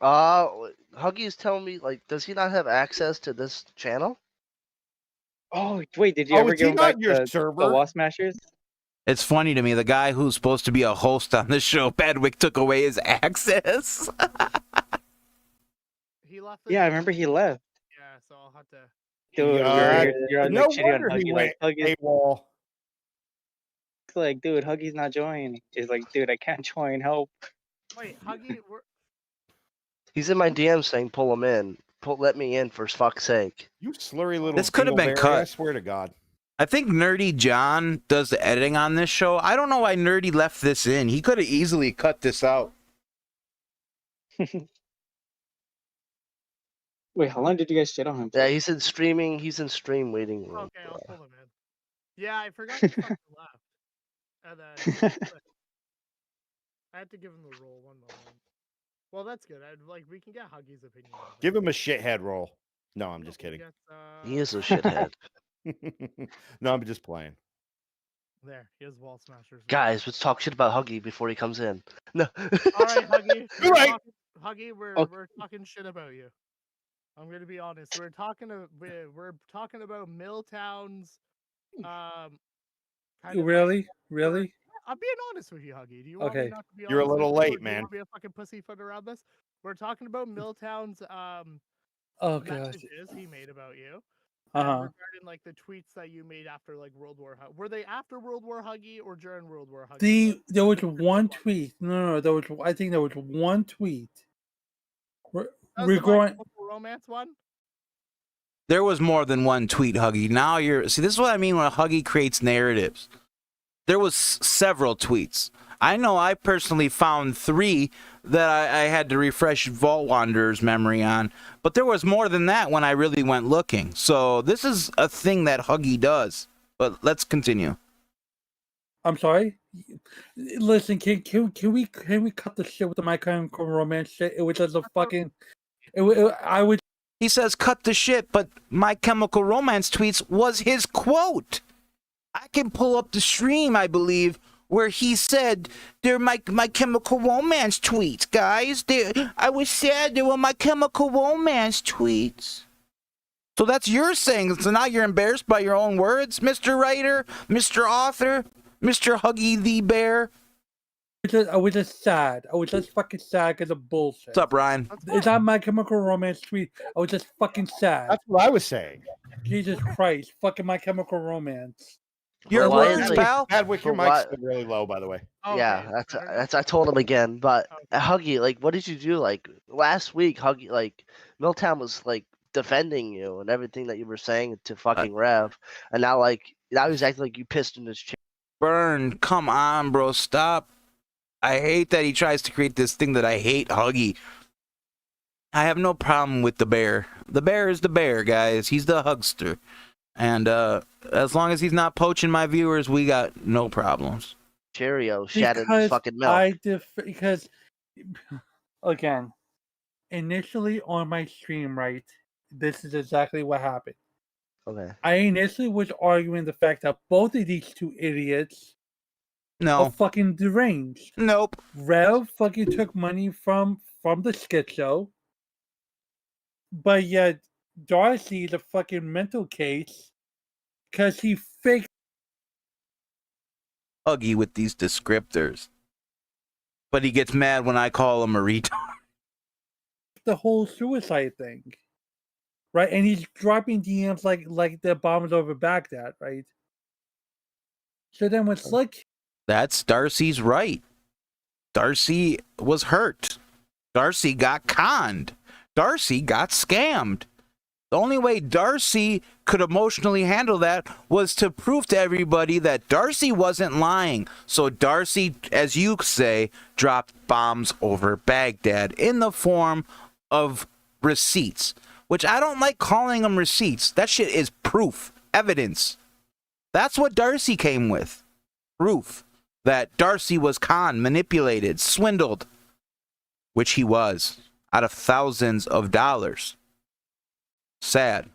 Huggy is telling me, like, does he not have access to this channel? Oh wait, did you Oh, ever is he give him not back your the server? WallSmashers? It's funny to me, the guy who's supposed to be a host on this show, Badwick, took away his access. He left. the Yeah, I game. remember he left. Yeah, so I'll have to. Dude, Yeah, you're no like shitty on wonder he Huggy. went Like Huggy's AWOL. like, dude, Huggy's not joining. He's like, dude, I can't join. Help. Wait, Huggy. He's in my DM saying, pull him in. Let me in for fuck's sake. You slurry little. This could have been dingleberry, cut. I swear to God. I think Nerdy John does the editing on this show. I don't know why Nerdy left this in. He could have easily cut this out. Wait, how long did you guys shit on him? Yeah, he's in streaming. He's in stream waiting room. Okay, I'll pull him in. Yeah, I forgot he fucking left. And then I had to give him the roll 1 moment. Well, that's good. We can get Huggy's opinion. on that. Give him a shithead roll. No, I'm just We kidding. get, He is a shithead. No, I'm just playing. There, he has WallSmashers. Guys, let's talk shit about Huggy before he comes in. No. All right, Huggy. You're right. Huggy, we're Okay. we're talking shit about you. I'm gonna be honest. We're talking about Milltown's kind of Really? Really? I'm being honest with you, Huggy. Do you want me Okay. not to be You're a honest with little you, or late, do you man. want to be a fucking pussyfoot around this? We're talking about Milltown's Oh gosh. messages he made about you. And Uh-huh. regarding like the tweets that you made after like World War Huggy. Were they after World War Huggy or during World War Huggy? There was one tweet. No, I think there was one tweet. That was We're the going. Chemical Romance one? There was more than one tweet, Huggy. Now you're... See, this is what I mean when Huggy creates narratives. There was several tweets. I know I personally found 3 that I had to refresh Vault Wanderer's memory on. But there was more than that when I really went looking. So this is a thing that Huggy does. But let's continue. I'm sorry. Listen, can we cut the shit with the My Chemical Romance shit? It was just a fucking. I would. He says, cut the shit, but My Chemical Romance tweets was his quote. I can pull up the stream, I believe, where he said, they're my Chemical Romance tweets, guys. I was sad they were My Chemical Romance tweets. So that's your saying. So now you're embarrassed by your own words, Mr. Writer, Mr. Author, Mr. Huggy the Bear. I was just sad. I was just fucking sad because of bullshit. What's up, Ryan? It's not My Chemical Romance tweet. I was just fucking sad. That's what I was saying. Jesus Christ. Fucking My Chemical Romance. Your Why is words, it- pal? Chadwick, your For mic's what? still really low, by the way. Yeah, Okay, that's better. that's I told him again. But Huggy, like, what did you do? Like last week, Huggy, like Milltown was like defending you and everything that you were saying to fucking Rev, and now he's acting like you pissed in his chair. Burn, come on, bro, stop. I hate that he tries to create this thing that I hate, Huggy. I have no problem with the bear. The bear is the bear, guys. He's the hugster. And as long as he's not poaching my viewers, we got no problems. Cheerio shat in his fucking milk. Because, again, initially on my stream, right, this is exactly what happened. Okay. I initially was arguing the fact that both of these two idiots are No. fucking deranged. Nope. Rev fucking took money from the schizo, but yet Darcy's a fucking mental case because he faked Huggy with these descriptors. But he gets mad when I call him a retard. the whole suicide thing, right? And he's dropping DMs like the bombs over Baghdad, right? So then when Slug, That's Darcy's right. Darcy was hurt. Darcy got conned. Darcy got scammed. The only way Darcy could emotionally handle that was to prove to everybody that Darcy wasn't lying. So Darcy, as you say, dropped bombs over Baghdad in the form of receipts, which I don't like calling them receipts. That shit is proof, evidence. That's what Darcy came with. Proof that Darcy was conned, manipulated, swindled, which he was, out of thousands of dollars. Sad.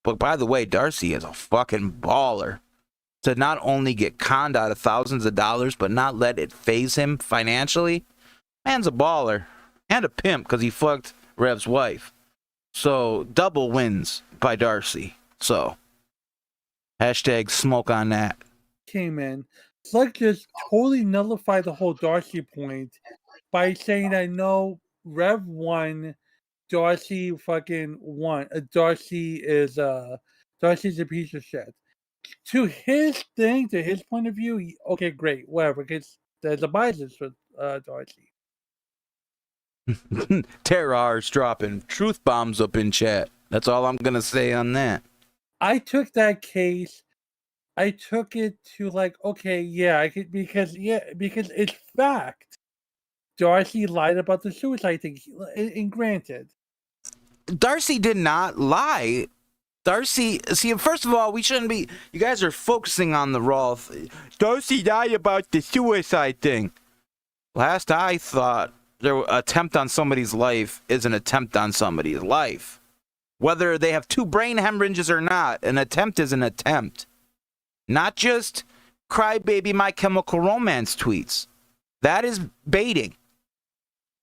But by the way, Darcy is a fucking baller. To not only get conned out of thousands of dollars, but not let it phase him financially. Man's a baller. And a pimp, because he fucked Rev's wife. So, double wins by Darcy. So, hashtag smoke on that. came in, Slug just totally nullified the whole Darcy point by saying that no, Rev won, Darcy fucking won. Darcy's a piece of shit. To his thing, to his point of view, okay, great, whatever, because there's a bias for Darcy. Terror's dropping truth bombs up in chat. That's all I'm gonna say on that. I took that case, I took it to like, okay, yeah, I could because it's fact. Darcy lied about the suicide thing, and granted, Darcy did not lie. Darcy, see, first of all, we shouldn't be. You guys are focusing on the raw. Darcy lied about the suicide thing. Last I thought, their attempt on somebody's life is an attempt on somebody's life. Whether they have 2 brain hemorrhages or not, an attempt is an attempt. Not just crybaby My Chemical Romance tweets. That is baiting.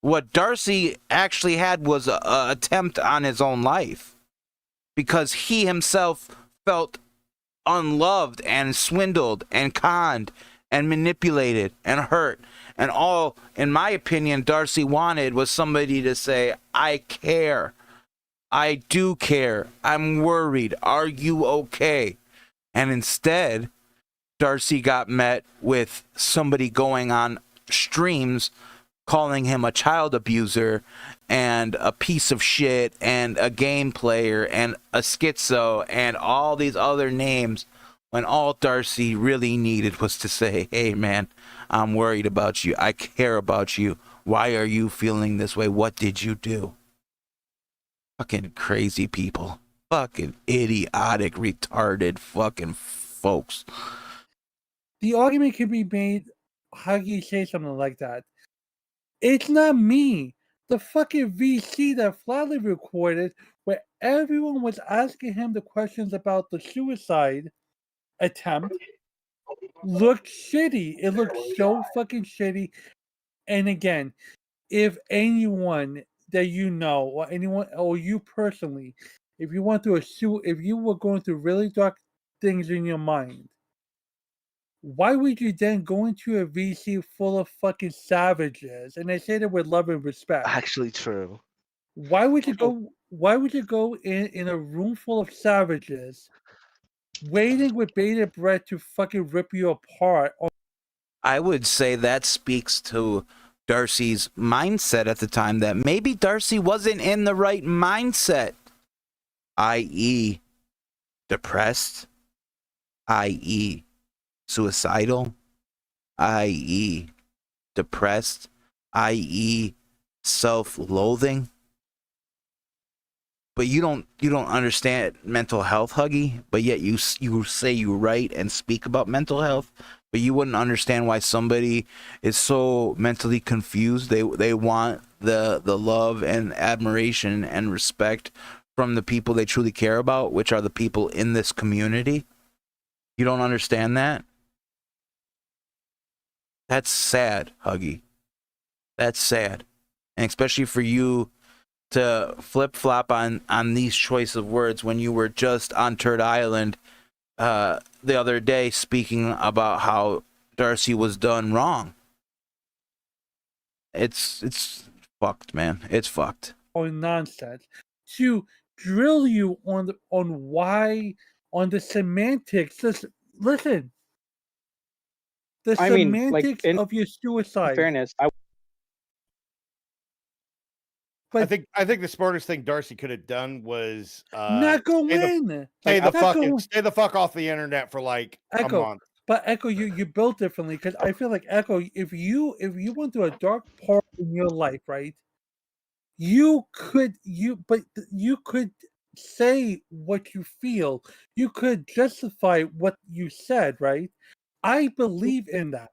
What Darcy actually had was an attempt on his own life. Because he himself felt unloved and swindled and conned and manipulated and hurt. And all, in my opinion, Darcy wanted was somebody to say, I care. I do care. I'm worried. Are you okay? And instead, Darcy got met with somebody going on streams calling him a child abuser and a piece of shit and a game player and a schizo and all these other names, when all Darcy really needed was to say, hey man, I'm worried about you. I care about you. Why are you feeling this way? What did you do? Fucking crazy people. Fucking idiotic, retarded fucking folks. The argument can be made, Huggy say something like that. It's not me. The fucking VC that Flatley recorded, where everyone was asking him the questions about the suicide attempt, looked shitty. It looked so fucking shitty. And again, if anyone that you know, or anyone, or you personally, if you went through if you were going through really dark things in your mind, why would you then go into a VC full of fucking savages? And I say that with love and respect. Actually true. Why would you go? Why would you go in a room full of savages, waiting with bated breath to fucking rip you apart? I would say that speaks to Darcy's mindset at the time, that maybe Darcy wasn't in the right mindset, i.e. depressed, i.e. suicidal, i.e. depressed, i.e. self-loathing. But you don't understand mental health, Huggy, but yet you say you write and speak about mental health, but you wouldn't understand why somebody is so mentally confused. They want the love and admiration and respect from the people they truly care about, which are the people in this community. You don't understand that? That's sad, Huggy. That's sad. And especially for you to flip-flop on these choice of words when you were just on Turd Island the other day speaking about how Darcy was done wrong. It's fucked, man. It's fucked. Or nonsense to drill you on why, on the semantics. Just listen. The semantics of your suicide. Fairness, I think the smartest thing Darcy could have done was not go in. Stay the fuck off the internet for like a month. But Echo, you built differently, because I feel like Echo, if you went through a dark part in your life, right? You could say what you feel. You could justify what you said, right? I believe in that.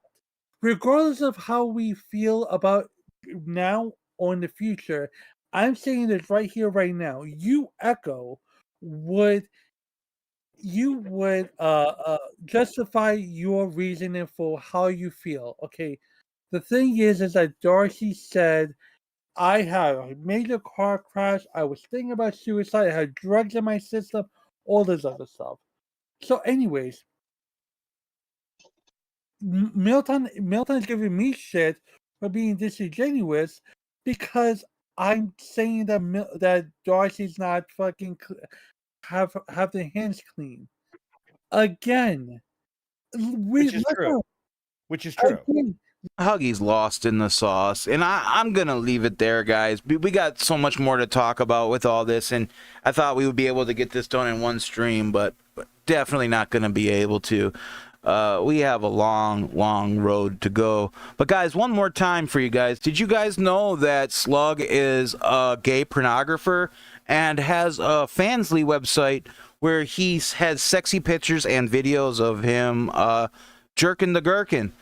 Regardless of how we feel about now or in the future, I'm saying this right here, right now. You, Echo, would justify your reasoning for how you feel. Okay. The thing is that Darcy said, I had a major car crash. I was thinking about suicide. I had drugs in my system, all this other stuff. So, anyways, Milton's giving me shit for being disingenuous because I'm saying that Darcy's not fucking have their hands clean. Again, which is true. Again, Huggy's lost in the sauce, and I'm gonna leave it there, guys. We got so much more to talk about with all this, and I thought we would be able to get this done in one stream, but definitely not gonna be able to. We have a long road to go. But guys, one more time for you guys. Did you guys know that Slug is a gay pornographer and has a Fansly website where he has sexy pictures and videos of him jerking the gherkin?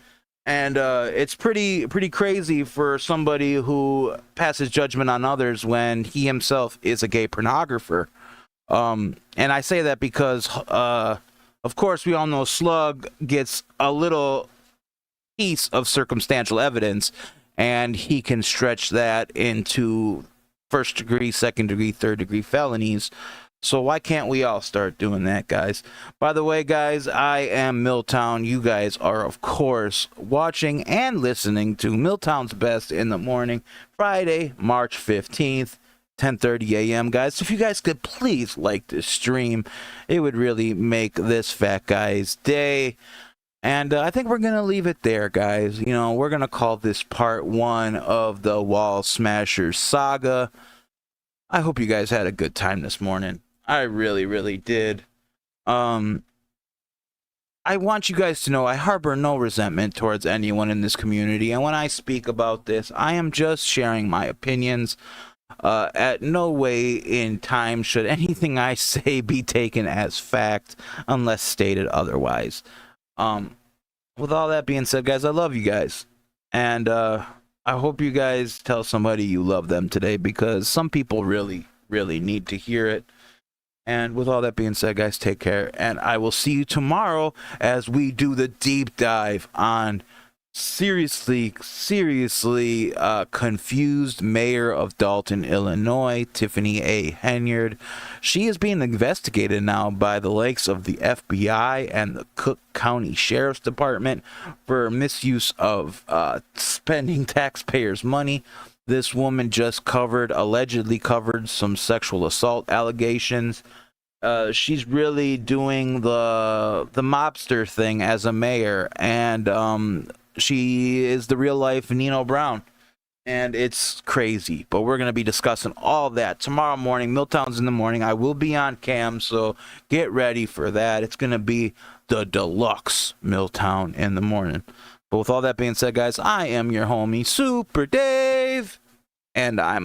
And it's pretty crazy for somebody who passes judgment on others when he himself is a gay pornographer. And I say that because of course, we all know Slug gets a little piece of circumstantial evidence, and he can stretch that into first degree, second degree, third degree felonies. So why can't we all start doing that, guys? By the way, guys, I am MILTOWN. You guys are, of course, watching and listening to MILTOWN's Best in the Morning, Friday, March 15th. 10:30 a.m. guys. So if you guys could please like this stream, it would really make this fat guy's day. And I think we're going to leave it there, guys. You know, we're going to call this part 1 of the WallSmashers saga. I hope you guys had a good time this morning. I really, really did. I want you guys to know I harbor no resentment towards anyone in this community. And when I speak about this, I am just sharing my opinions. At no way in time should anything I say be taken as fact unless stated otherwise. With all that being said, guys, I love you guys. And I hope you guys tell somebody you love them today, because some people really, really need to hear it. And with all that being said, guys, take care. And I will see you tomorrow as we do the deep dive on seriously confused mayor of Dalton, Illinois, Tiffany A. Henyard. She is being investigated now by the likes of the FBI and the Cook County Sheriff's Department for misuse of spending taxpayers' money. This woman just allegedly covered some sexual assault allegations. She's really doing the mobster thing as a mayor, and she is the real life Nino Brown, and it's crazy. But we're going to be discussing all that tomorrow morning. Miltown's in the morning. I will be on cam, so get ready for that. It's going to be the deluxe Miltown in the morning. But with all that being said, guys, I am your homie Super Dave, and I'm